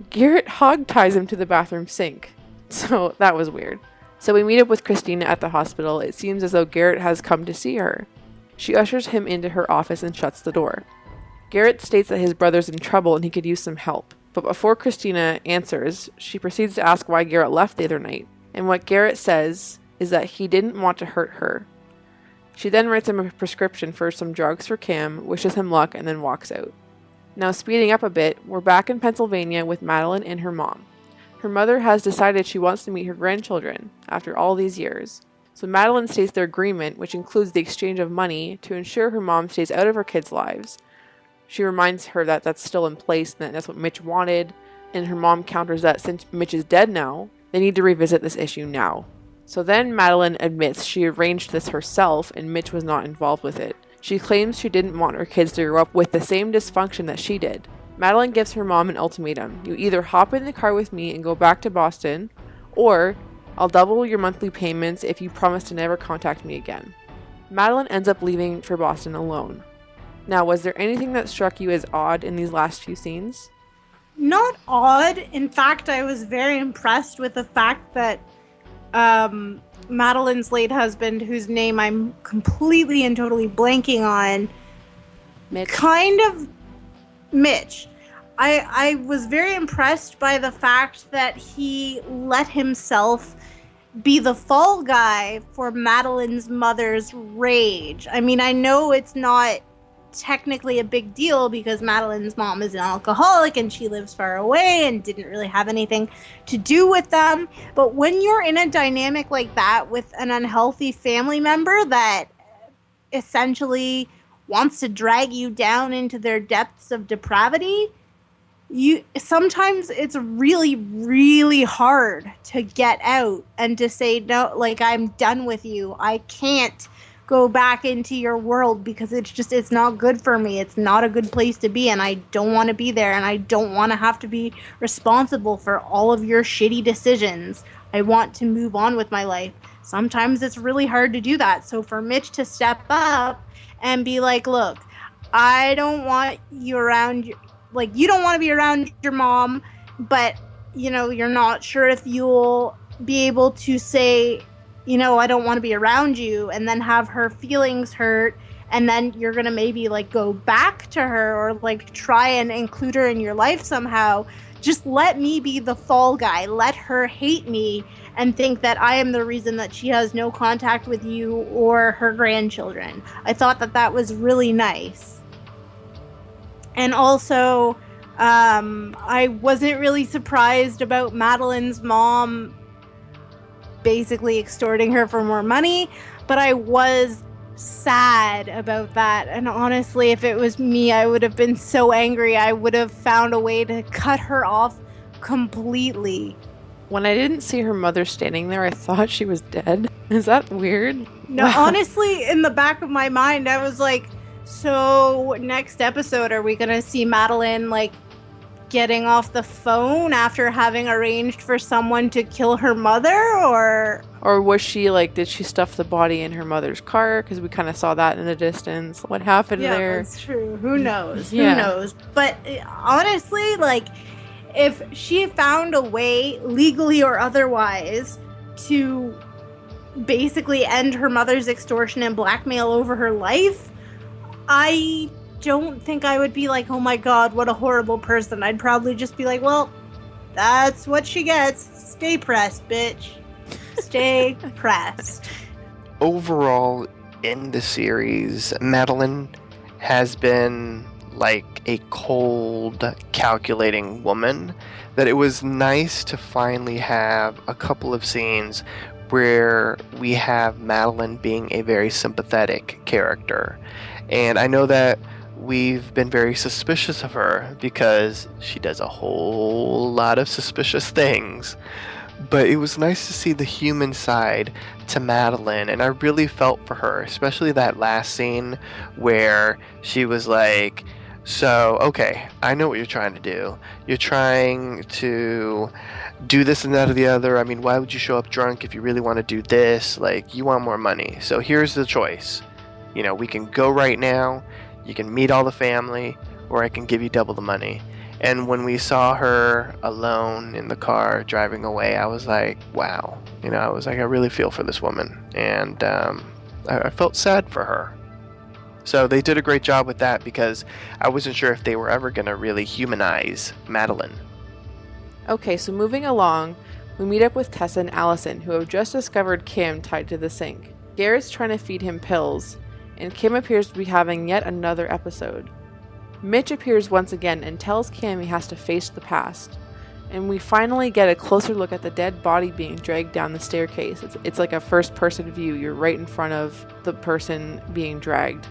Garrett hog ties him to the bathroom sink. So that was weird. So we meet up with Christina at the hospital. It seems as though Garrett has come to see her. She ushers him into her office and shuts the door. Garrett states that his brother's in trouble and he could use some help. But before Christina answers, she proceeds to ask why Garrett left the other night. And what Garrett says is that he didn't want to hurt her. She then writes him a prescription for some drugs for Cam, wishes him luck, and then walks out. Now speeding up a bit, we're back in Pennsylvania with Madeline and her mom. Her mother has decided she wants to meet her grandchildren after all these years. So Madeline states their agreement, which includes the exchange of money to ensure her mom stays out of her kids' lives. She reminds her that that's still in place and that that's what Mitch wanted, and her mom counters that since Mitch is dead now, They need to revisit this issue now. So then Madeline admits she arranged this herself and Mitch was not involved with it. She claims she didn't want her kids to grow up with the same dysfunction that she did. Madeline gives her mom an ultimatum. You either hop in the car with me and go back to Boston, or I'll double your monthly payments if you promise to never contact me again. Madeline ends up leaving for Boston alone. Now, was there anything that struck you as odd in these last few scenes? Not odd. In fact, I was very impressed with the fact that Madeline's late husband, whose name I'm completely and totally blanking on, Mitch. Mitch. I was very impressed by the fact that he let himself be the fall guy for Madeline's mother's rage. I mean, I know it's not technically a big deal because Madeline's mom is an alcoholic and she lives far away and didn't really have anything to do with them. But when you're in a dynamic like that with an unhealthy family member that essentially wants to drag you down into their depths of depravity, sometimes it's really, really hard to get out and to say, no, like, I'm done with you. I can't go back into your world because it's not good for me. It's not a good place to be, and I don't want to be there, and I don't want to have to be responsible for all of your shitty decisions. I want to move on with my life. Sometimes it's really hard to do that. So for Mitch to step up and be like, look, I don't want you around, like, you don't want to be around your mom, but, you know, you're not sure if you'll be able to say, you know, I don't want to be around you, and then have her feelings hurt, and then you're going to maybe, like, go back to her or, like, try and include her in your life somehow. Just let me be the fall guy. Let her hate me and think that I am the reason that she has no contact with you or her grandchildren. I thought that that was really nice. And also, I wasn't really surprised about Madeline's mom basically extorting her for more money, but I was sad about that. And honestly, if it was me, I would have been so angry. I would have found a way to cut her off completely. When I didn't see her mother standing there, I thought she was dead. Is that weird? No, honestly, in the back of my mind, I was like, so next episode, are we going to see Madeline, like, getting off the phone after having arranged for someone to kill her mother, or was she, like, did she stuff the body in her mother's car? Because we kind of saw that in the distance. What happened there? Yeah, that's true. Who knows? Yeah. Who knows? But honestly, like, if she found a way, legally or otherwise, to basically end her mother's extortion and blackmail over her life, I don't think I would be like, oh my god, what a horrible person. I'd probably just be like, well, that's what she gets. Stay pressed, bitch. Stay pressed. Overall, in the series, Madeline has been like a cold, calculating woman, that it was nice to finally have a couple of scenes where we have Madeline being a very sympathetic character. And I know that we've been very suspicious of her because she does a whole lot of suspicious things. But it was nice to see the human side to Madeline, and I really felt for her, especially that last scene where she was like, so, okay, I know what you're trying to do. You're trying to do this and that or the other. I mean, why would you show up drunk if you really want to do this? Like, you want more money. So here's the choice. You know, we can go right now. You can meet all the family, or I can give you double the money. And when we saw her alone in the car driving away, I was like, wow. You know, I was like, I really feel for this woman. And I felt sad for her. So they did a great job with that because I wasn't sure if they were ever going to really humanize Madeline. Okay, so moving along, we meet up with Tessa and Allison, who have just discovered Kim tied to the sink. Garrett's trying to feed him pills, and Kim appears to be having yet another episode. Mitch appears once again and tells Kim he has to face the past. And we finally get a closer look at the dead body being dragged down the staircase. It's like a first-person view. You're right in front of the person being dragged.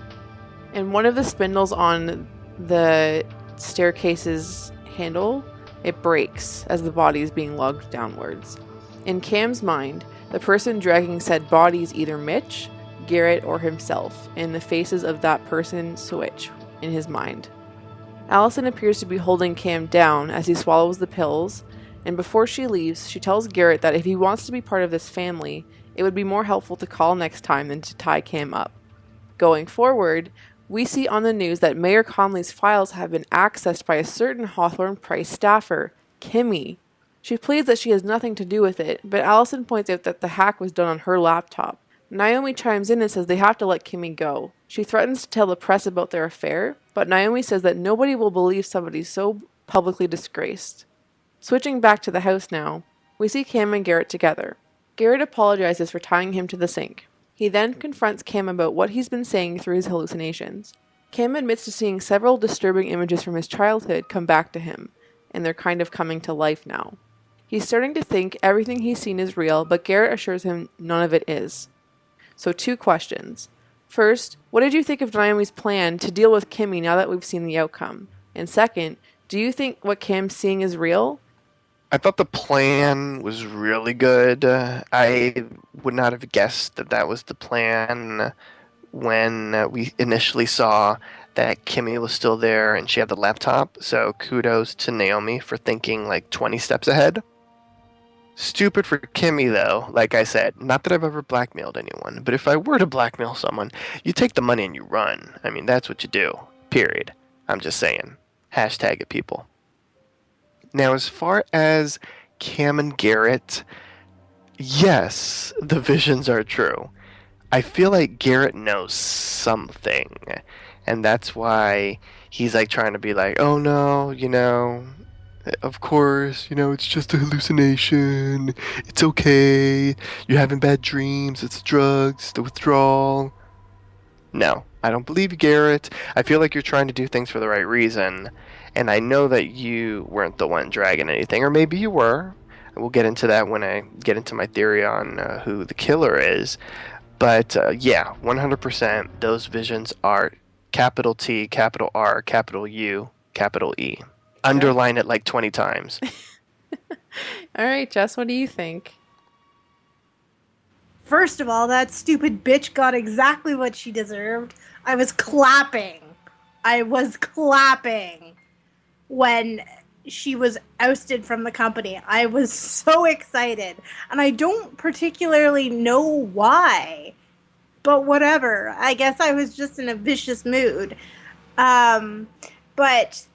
And one of the spindles on the staircase's handle, it breaks as the body is being lugged downwards. In Cam's mind, the person dragging said body is either Mitch, Garrett, or himself, and the faces of that person switch in his mind. Allison appears to be holding Cam down as he swallows the pills, and before she leaves, she tells Garrett that if he wants to be part of this family, it would be more helpful to call next time than to tie Cam up. Going forward, we see on the news that Mayor Conley's files have been accessed by a certain Hawthorne Price staffer, Kimmy. She pleads that she has nothing to do with it, but Allison points out that the hack was done on her laptop. Naomi chimes in and says they have to let Kimmy go. She threatens to tell the press about their affair, but Naomi says that nobody will believe somebody so publicly disgraced. Switching back to the house now, we see Cam and Garrett together. Garrett apologizes for tying him to the sink. He then confronts Cam about what he's been saying through his hallucinations. Cam admits to seeing several disturbing images from his childhood come back to him, and they're kind of coming to life now. He's starting to think everything he's seen is real, but Garrett assures him none of it is. So 2 questions. First, what did you think of Naomi's plan to deal with Kimmy now that we've seen the outcome? And second, do you think what Cam's seeing is real? I thought the plan was really good. I would not have guessed that that was the plan when we initially saw that Kimmy was still there and she had the laptop. So kudos to Naomi for thinking like 20 steps ahead. Stupid for Kimmy, though. Like I said, not that I've ever blackmailed anyone, but if I were to blackmail someone, you take the money and you run. I mean, that's what you do. Period. I'm just saying. Hashtag it, people. Now, as far as Cam and Garrett, yes, the visions are true. I feel like Garrett knows something, and that's why he's like trying to be like, oh no, of course, it's just a hallucination. It's okay. You're having bad dreams. It's drugs, the withdrawal. No, I don't believe you, Garrett. I feel like you're trying to do things for the right reason. And I know that you weren't the one dragging anything. Or maybe you were. We'll get into that when I get into my theory on who the killer is. But yeah, 100%, those visions are capital T, capital R, capital U, capital E. Underline it like 20 times. All right, Jess, what do you think? First of all, that stupid bitch got exactly what she deserved. I was clapping when she was ousted from the company. I was so excited. And I don't particularly know why. But whatever. I guess I was just in a vicious mood. But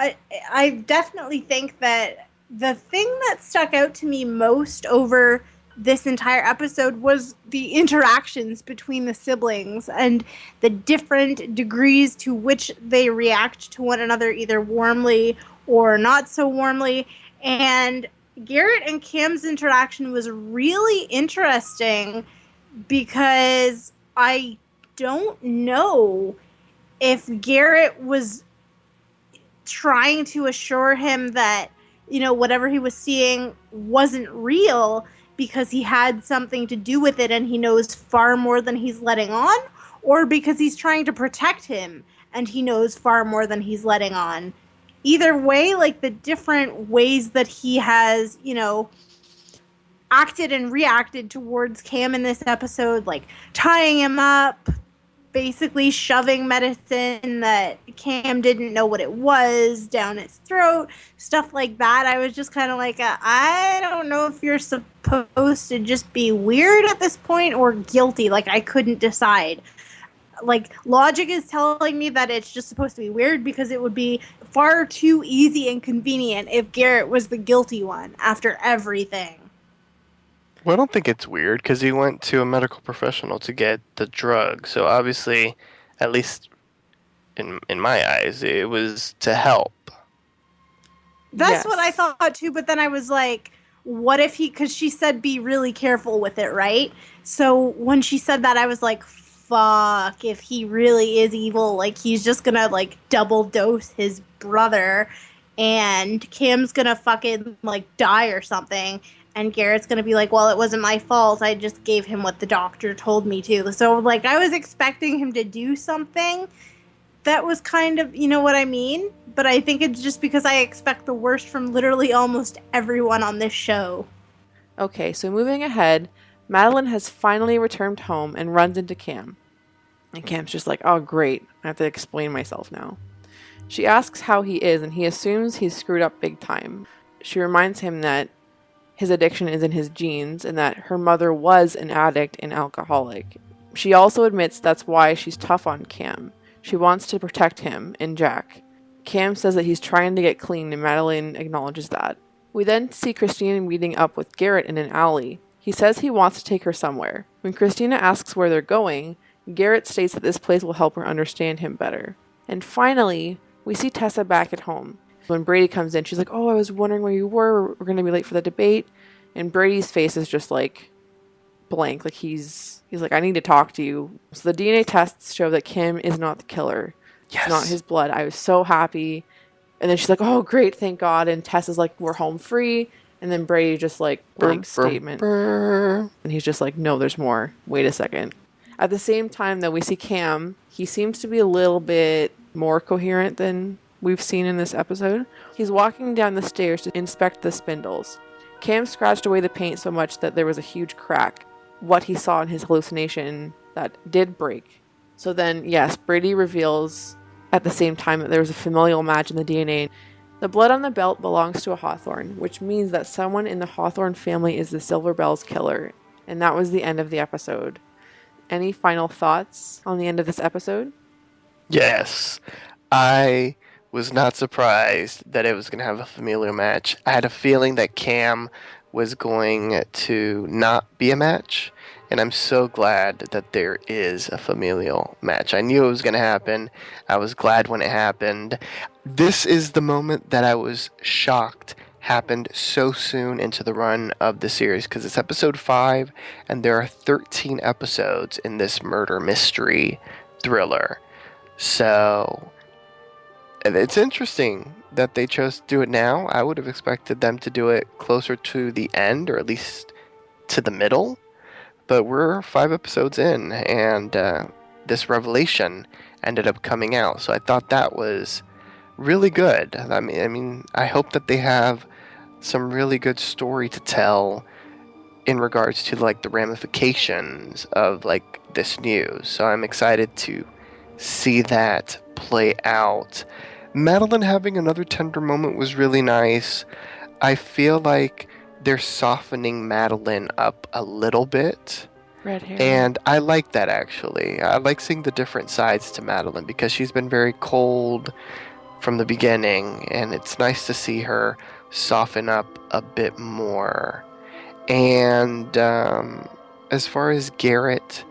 I definitely think that the thing that stuck out to me most over this entire episode was the interactions between the siblings and the different degrees to which they react to one another, either warmly or not so warmly. And Garrett and Cam's interaction was really interesting because I don't know if Garrett was trying to assure him that, whatever he was seeing wasn't real because he had something to do with it and he knows far more than he's letting on, or because he's trying to protect him and he knows far more than he's letting on. Either way, like the different ways that he has, acted and reacted towards Cam in this episode, like tying him up, basically shoving medicine that Cam didn't know what it was down his throat, stuff like that. I was just kind of like, I don't know if you're supposed to just be weird at this point or guilty. Like, I couldn't decide. Like, logic is telling me that it's just supposed to be weird because it would be far too easy and convenient if Garrett was the guilty one after everything. Well, I don't think it's weird because he went to a medical professional to get the drug. So obviously, at least in my eyes, it was to help. That's what I thought too, but then I was like, what if because she said be really careful with it, right? So when she said that, I was like, fuck, if he really is evil, like he's just gonna like double dose his brother and Cam's gonna fucking like die or something. And Garrett's going to be like, well, it wasn't my fault. I just gave him what the doctor told me to. So, like, I was expecting him to do something that was kind of, you know what I mean? But I think it's just because I expect the worst from literally almost everyone on this show. Okay, so moving ahead, Madeline has finally returned home and runs into Cam. And Cam's just like, oh great, I have to explain myself now. She asks how he is, and he assumes he's screwed up big time. She reminds him that his addiction is in his genes and that her mother was an addict and alcoholic. She also admits that's why she's tough on Cam. She wants to protect him and Jack. Cam says that he's trying to get clean, and Madeline acknowledges that. We then see Christina meeting up with Garrett in an alley. He says he wants to take her somewhere. When Christina asks where they're going, Garrett states that this place will help her understand him better. And finally, we see Tessa back at home. When Brady comes in, she's like, oh, I was wondering where you were. We're going to be late for the debate. And Brady's face is just like blank. Like he's like, I need to talk to you. So the DNA tests show that Kim is not the killer. Yes. It's not his blood. I was so happy. And then she's like, oh, great, thank God. And Tess is like, we're home free. And then Brady just like, blank statement. And he's just like, no, there's more. Wait a second. At the same time, though, we see Cam. He seems to be a little bit more coherent than we've seen in this episode. He's walking down the stairs to inspect the spindles. Cam scratched away the paint so much that there was a huge crack. What he saw in his hallucination that did break. So then, yes, Brady reveals at the same time that there was a familial match in the DNA. The blood on the belt belongs to a Hawthorne, which means that someone in the Hawthorne family is the Silver Bells killer. And that was the end of the episode. Any final thoughts on the end of this episode? Yes. I was not surprised that it was going to have a familial match. I had a feeling that Cam was going to not be a match, and I'm so glad that there is a familial match. I knew it was going to happen. I was glad when it happened. This is the moment that I was shocked happened so soon into the run of the series, because it's episode 5, and there are 13 episodes in this murder mystery thriller. So it's interesting that they chose to do it now. I would have expected them to do it closer to the end, or at least to the middle. But we're 5 episodes in, and this revelation ended up coming out. So I thought that was really good. I mean, I hope that they have some really good story to tell in regards to like the ramifications of like this news. So I'm excited to see that play out. Madeline having another tender moment was really nice. I feel like they're softening Madeline up a little bit. Red hair. And I like that, actually. I like seeing the different sides to Madeline, because she's been very cold from the beginning, and it's nice to see her soften up a bit more. And as far as Garrett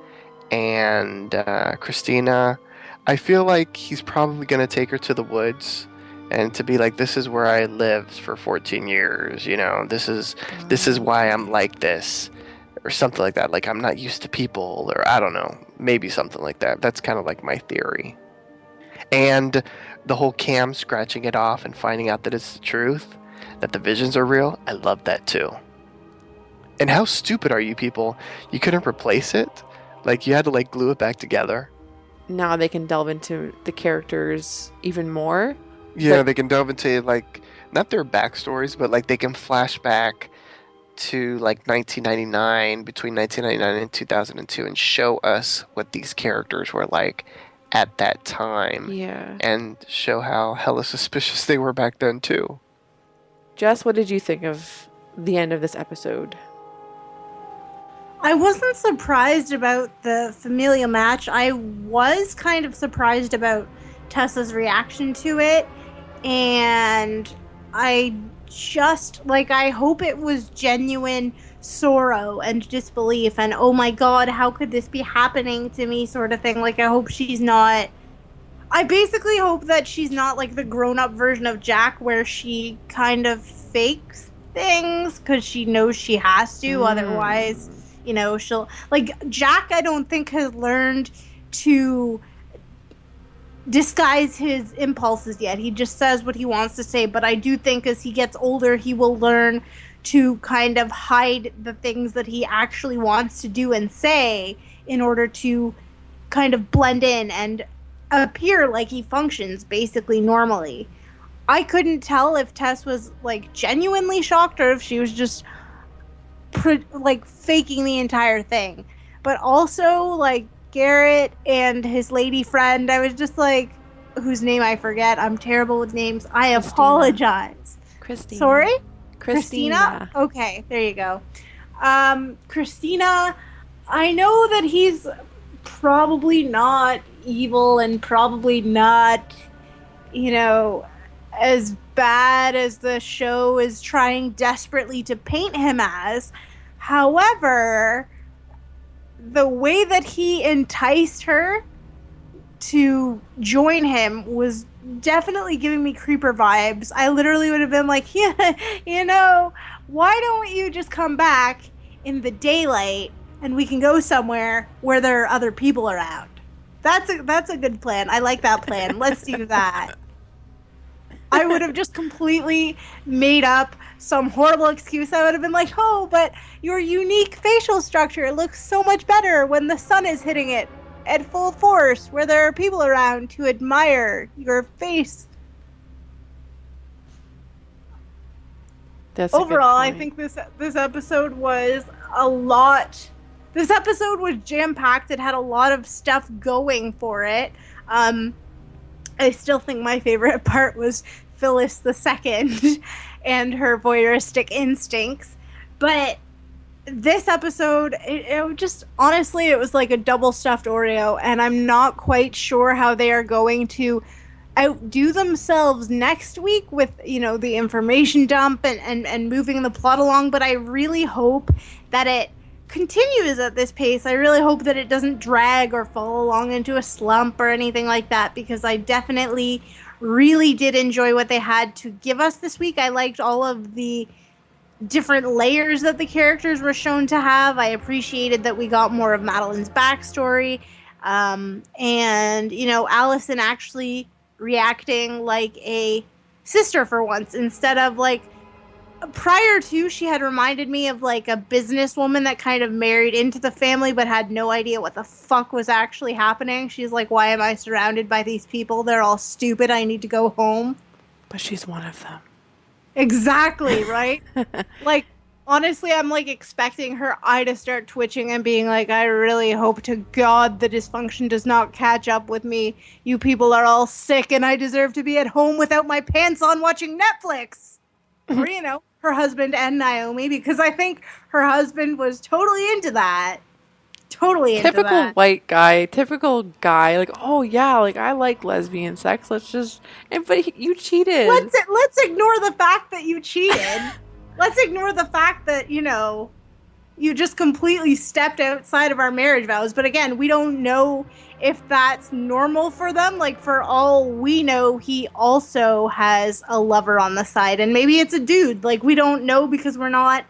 and Christina, I feel like he's probably going to take her to the woods and to be like, this is where I lived for 14 years, you know, this is why I'm like this, or something like that. Like, I'm not used to people, or I don't know, maybe something like that. That's kind of like my theory. And the whole Cam scratching it off and finding out that it's the truth, that the visions are real, I love that too. And how stupid are you people? You couldn't replace it? Like, you had to like glue it back together? Now they can delve into the characters even more. Yeah, they can delve into like, not their backstories, but like they can flash back to like 1999, between 1999 and 2002, and show us what these characters were like at that time. Yeah. And show how hella suspicious they were back then too. Jess, what did you think of the end of this episode? I wasn't surprised about the familial match. I was kind of surprised about Tessa's reaction to it. And I just, like, I hope it was genuine sorrow and disbelief and, oh my God, how could this be happening to me sort of thing. Like, I hope she's not... I basically hope that she's not like the grown-up version of Jack where she kind of fakes things because she knows she has to. Otherwise, you know, she'll... Like, Jack, I don't think has learned to disguise his impulses yet. He just says what he wants to say. But I do think as he gets older, he will learn to kind of hide the things that he actually wants to do and say in order to kind of blend in and appear like he functions basically normally. I couldn't tell if Tess was like genuinely shocked or if she was just like faking the entire thing. But also like Garrett and his lady friend, I was just like, whose name I forget. I'm terrible with names. I Christina. apologize. Christina. Sorry? Christina. Okay, there you go. Christina, I know that he's probably not evil and probably not, as bad as the show is trying desperately to paint him as. However, the way that he enticed her to join him was definitely giving me creeper vibes. I literally would have been like, yeah, why don't you just come back in the daylight and we can go somewhere where there are other people around? That's a good plan. I like that plan. Let's do that. I would have just completely made up some horrible excuse. I would have been like, oh, but your unique facial structure looks so much better when the sun is hitting it at full force, where there are people around to admire your face. That's overall, I think this episode was a lot. This episode was jam-packed. It had a lot of stuff going for it. I still think my favorite part was Phyllis II and her voyeuristic instincts. But this episode, it just, honestly, it was like a double stuffed Oreo, and I'm not quite sure how they are going to outdo themselves next week with, the information dump and moving the plot along. But I really hope that it continues at this pace. I really hope that it doesn't drag or fall along into a slump or anything like that, because I definitely really did enjoy what they had to give us this week. I liked all of the different layers that the characters were shown to have. I appreciated that we got more of Madeline's backstory, and Allison actually reacting like a sister for once, instead of like prior to, she had reminded me of like a businesswoman that kind of married into the family but had no idea what the fuck was actually happening. She's like, why am I surrounded by these people? They're all stupid. I need to go home. But she's one of them. Exactly, right? Like, honestly, I'm like expecting her eye to start twitching and being like, I really hope to God the dysfunction does not catch up with me. You people are all sick and I deserve to be at home without my pants on watching Netflix. Or, her husband and Naomi, because I think her husband was totally into that. Typical white guy, like, oh yeah, like I like lesbian sex, but you cheated. Let's ignore the fact that you cheated. Let's ignore the fact that, you just completely stepped outside of our marriage vows. But again, we don't know if that's normal for them. Like, for all we know, he also has a lover on the side, and maybe it's a dude. Like, we don't know because we're not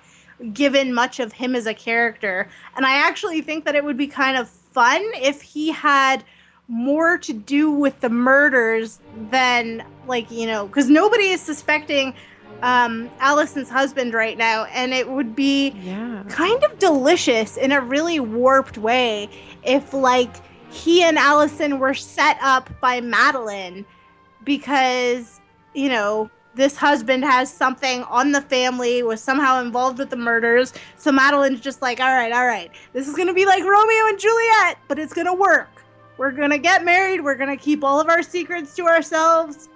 given much of him as a character. And I actually think that it would be kind of fun if he had more to do with the murders than, like, because nobody is suspecting Allison's husband right now, and it would be kind of delicious in a really warped way if, like, he and Allison were set up by Madeline because, this husband has something on the family, was somehow involved with the murders. So Madeline's just like, all right. This is going to be like Romeo and Juliet, but it's going to work. We're going to get married. We're going to keep all of our secrets to ourselves.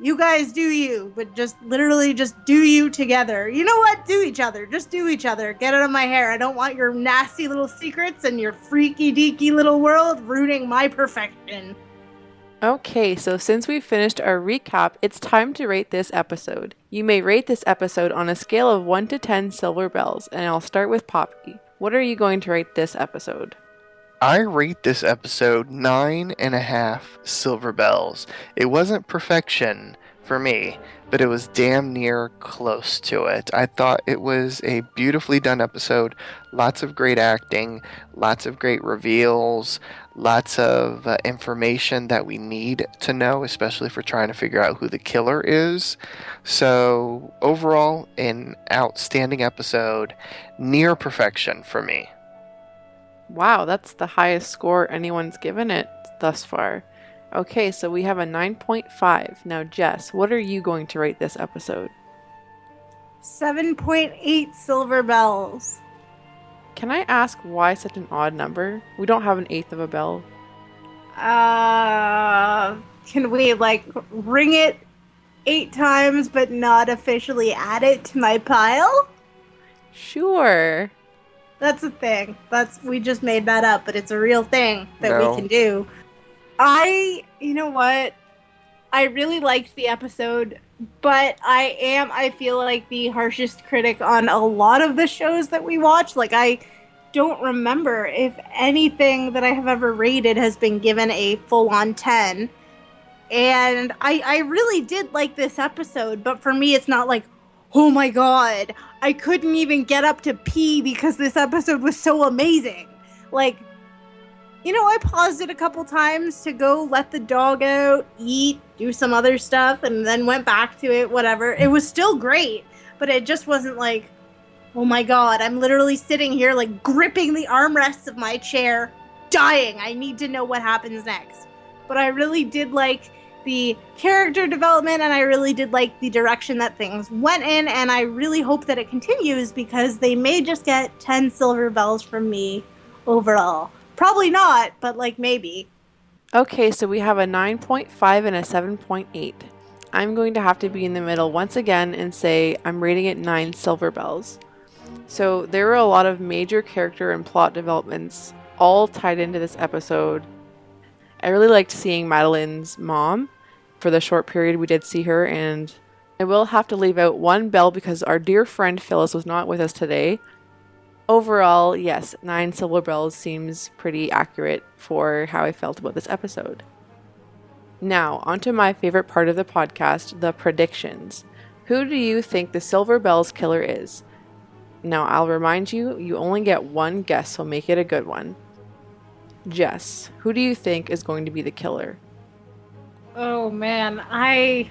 You guys do you, but just literally just do you together. You know what? Do each other. Just do each other. Get out of my hair. I don't want your nasty little secrets and your freaky deaky little world ruining my perfection. Okay, so since we've finished our recap, it's time to rate this episode. You may rate this episode on a scale of 1 to 10 silver bells, and I'll start with Poppy. What are you going to rate this episode? I rate this episode 9.5 silver bells. It wasn't perfection for me, but it was damn near close to it. I thought it was a beautifully done episode. Lots of great acting, lots of great reveals, lots of information that we need to know, especially if we're trying to figure out who the killer is. So overall, an outstanding episode, near perfection for me. Wow, that's the highest score anyone's given it thus far. Okay, so we have a 9.5. Now, Jess, what are you going to rate this episode? 7.8 silver bells. Can I ask why such an odd number? We don't have an eighth of a bell. Can we like ring it 8 times but not officially add it to my pile? Sure. That's a thing. We just made that up, but it's a real thing that No. we can do. You know what? I really liked the episode, but I feel like the harshest critic on a lot of the shows that we watch. Like, I don't remember if anything that I have ever rated has been given a full-on 10. And I really did like this episode, but for me, it's not like, oh my god, I couldn't even get up to pee because this episode was so amazing. Like, you know, I paused it a couple times to go let the dog out, eat, do some other stuff, and then went back to it, whatever. It was still great, but it just wasn't like, oh my god, I'm literally sitting here, like, gripping the armrests of my chair, dying. I need to know what happens next. But I really did like the character development, and I really did like the direction that things went in, and I really hope that it continues because they may just get 10 silver bells from me overall. Probably not, but like maybe. Okay, so we have a 9.5 and a 7.8. I'm going to have to be in the middle once again and say I'm rating it 9 silver bells. So there were a lot of major character and plot developments all tied into this episode. I really liked seeing Madeline's mom. For the short period we did see her, and I will have to leave out one bell because our dear friend Phyllis was not with us today. Overall, yes, 9 silver bells seems pretty accurate for how I felt about this episode. Now, onto my favorite part of the podcast, the predictions. Who do you think the Silver Bells killer is? Now, I'll remind you, you only get one guess, so make it a good one. Jess, who do you think is going to be the killer? Oh man, I'm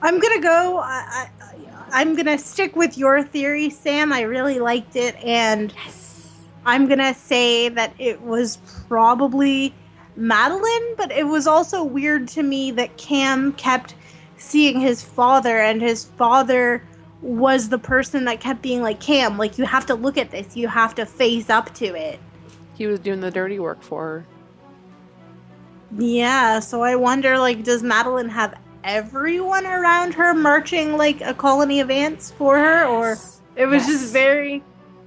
gonna go. I'm gonna stick with your theory, Sam. I really liked it, and I'm gonna say that it was probably Madeline. But it was also weird to me that Cam kept seeing his father, and his father was the person that kept being like, Cam, like, you have to look at this. You have to face up to it. He was doing the dirty work for her. Yeah, so I wonder, like, does Madeline have everyone around her marching like a colony of ants for her? Or it was just very,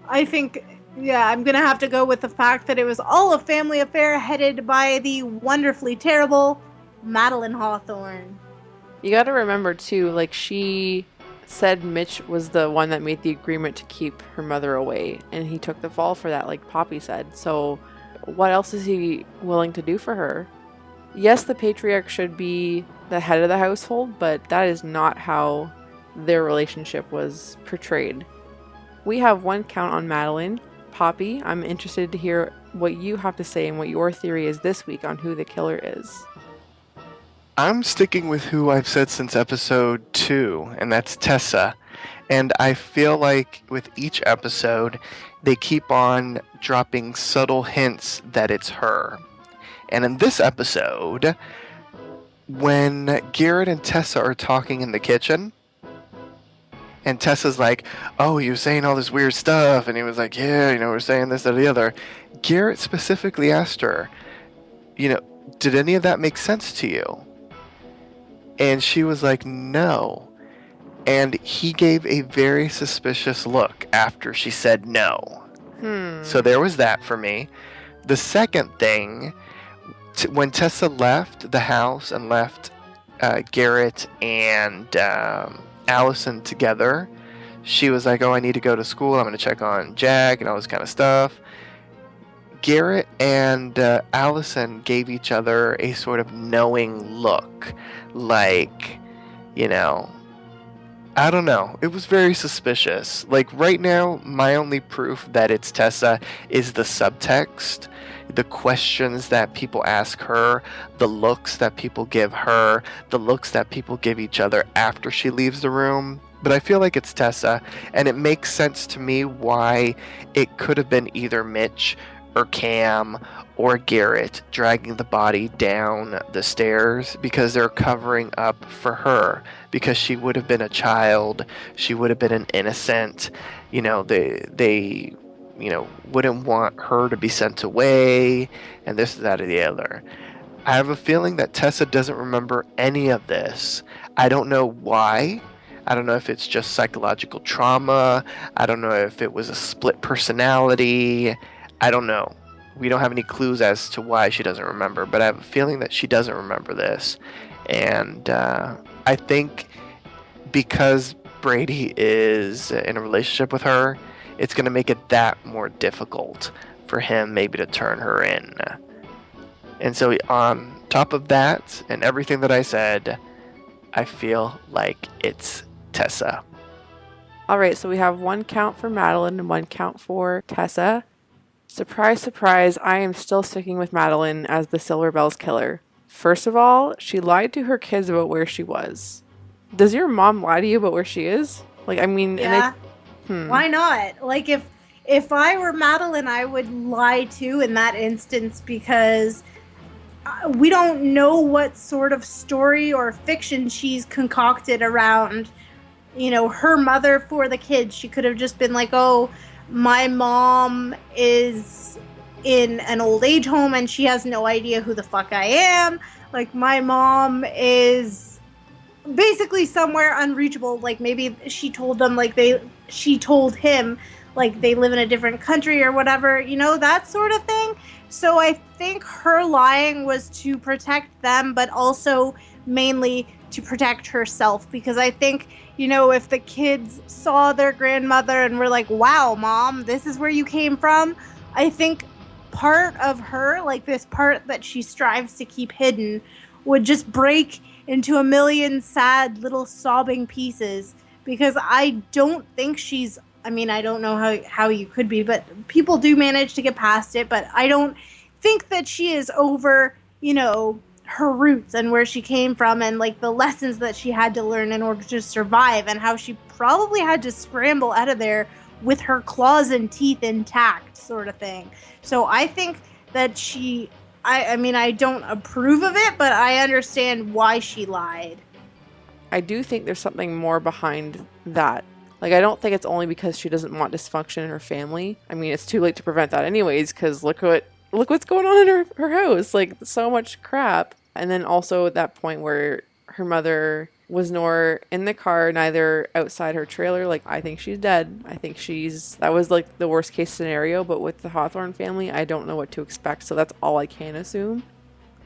I think, yeah, I'm gonna have to go with the fact that it was all a family affair headed by the wonderfully terrible Madeline Hawthorne. You gotta remember, too, like, she said Mitch was the one that made the agreement to keep her mother away, and he took the fall for that, like Poppy said. So what else is he willing to do for her? Yes, the patriarch should be the head of the household, but that is not how their relationship was portrayed. We have one count on Madeline. Poppy, I'm interested to hear what you have to say and what your theory is this week on who the killer is. I'm sticking with who I've said since episode 2, and that's Tessa. And I feel like with each episode, they keep on dropping subtle hints that it's her. And in this episode, when Garrett and Tessa are talking in the kitchen, and Tessa's like, oh, you're saying all this weird stuff, and he was like, yeah, we're saying this, that, or the other. Garrett specifically asked her, did any of that make sense to you? And she was like, no. And he gave a very suspicious look after she said no. So there was that for me. The second thing, when Tessa left the house and left Garrett and Allison together, she was like, oh, I need to go to school. I'm going to check on Jack and all this kind of stuff. Garrett and Allison gave each other a sort of knowing look. Like, I don't know. It was very suspicious. Like, right now, my only proof that it's Tessa is the subtext. The questions that people ask her, the looks that people give her, the looks that people give each other after she leaves the room. But I feel like it's Tessa, and it makes sense to me why it could have been either Mitch or Cam or Garrett dragging the body down the stairs because they're covering up for her, because she would have been a child, she would have been an innocent, they wouldn't want her to be sent away, and this, that, or the other. I have a feeling that Tessa doesn't remember any of this. I don't know why. I don't know if it's just psychological trauma. I don't know if it was a split personality. I don't know. We don't have any clues as to why she doesn't remember, but I have a feeling that she doesn't remember this. And I think because Brady is in a relationship with her, it's going to make it that more difficult for him maybe to turn her in. And so on top of that and everything that I said, I feel like it's Tessa. Alright, so we have 1 count for Madeline and 1 count for Tessa. Surprise, surprise, I am still sticking with Madeline as the Silver Bells killer. First of all, she lied to her kids about where she was. Does your mom lie to you about where she is? Yeah. Why not? Like, if I were Madeline, I would lie too in that instance, because we don't know what sort of story or fiction she's concocted around, her mother for the kids. She could have just been like, oh, my mom is in an old age home and she has no idea who the fuck I am. Like, my mom is basically somewhere unreachable. Like, maybe she told them, she told him, like, they live in a different country or whatever, that sort of thing. So I think her lying was to protect them, but also mainly to protect herself, because I think, if the kids saw their grandmother and were like, wow, Mom, this is where you came from, I think part of her, like this part that she strives to keep hidden, would just break into a million sad little sobbing pieces, because I don't think she's, I don't know how you could be, but people do manage to get past it, but I don't think that she is over, her roots and where she came from, and like the lessons that she had to learn in order to survive, and how she probably had to scramble out of there with her claws and teeth intact, sort of thing. So I think that I don't approve of it, but I understand why she lied. I do think there's something more behind that. Like, I don't think it's only because she doesn't want dysfunction in her family. It's too late to prevent that anyways, because look what's going on in her house. Like, so much crap. And then also at that point where her mother was nor in the car, neither outside her trailer. Like, I think she's dead. I think that was like the worst case scenario, but with the Hawthorne family, I don't know what to expect. So that's all I can assume.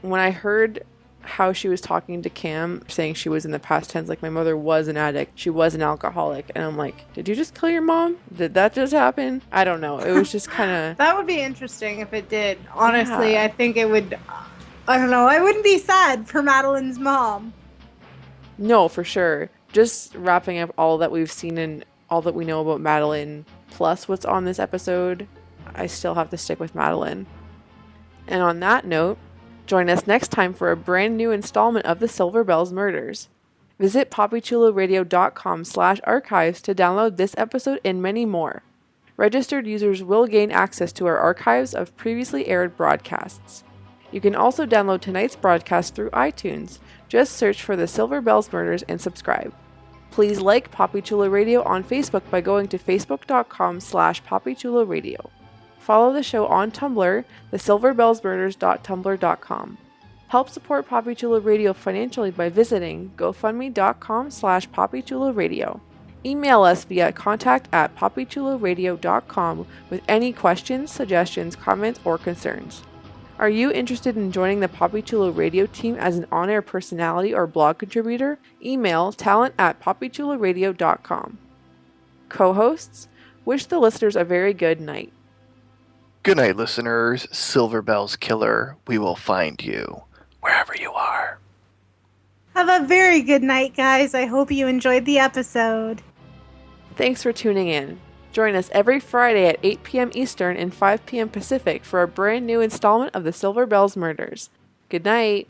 When I heard how she was talking to Cam, saying she was in the past tense, like, my mother was an addict, she was an alcoholic, and I'm like, did you just kill your mom? Did that just happen? I don't know. It was just kind of that would be interesting if it did. Honestly, yeah. I think it would. I don't know. I wouldn't be sad for Madeline's mom. No, for sure. Just wrapping up all that we've seen and all that we know about Madeline, plus what's on this episode, I still have to stick with Madeline. And on that note, join us next time for a brand new installment of the Silver Bells Murders. Visit poppychuloradio.com/archives to download this episode and many more. Registered users will gain access to our archives of previously aired broadcasts. You can also download tonight's broadcast through iTunes. Just search for the Silver Bells Murders and subscribe. Please like Poppy Chulo Radio on Facebook by going to facebook.com/poppychuloradio. Follow the show on Tumblr, thesilverbellsmurders.tumblr.com. Help support Poppy Chulo Radio financially by visiting gofundme.com/poppychuloradio. Email us via contact@poppychuloradio.com with any questions, suggestions, comments, or concerns. Are you interested in joining the Poppy Chulo Radio team as an on-air personality or blog contributor? Email talent@poppychuloradio.com. Co-hosts, wish the listeners a very good night. Good night, listeners. Silver Bells Killer, we will find you wherever you are. Have a very good night, guys. I hope you enjoyed the episode. Thanks for tuning in. Join us every Friday at 8 p.m. Eastern and 5 p.m. Pacific for a brand new installment of the Silver Bells Murders. Good night.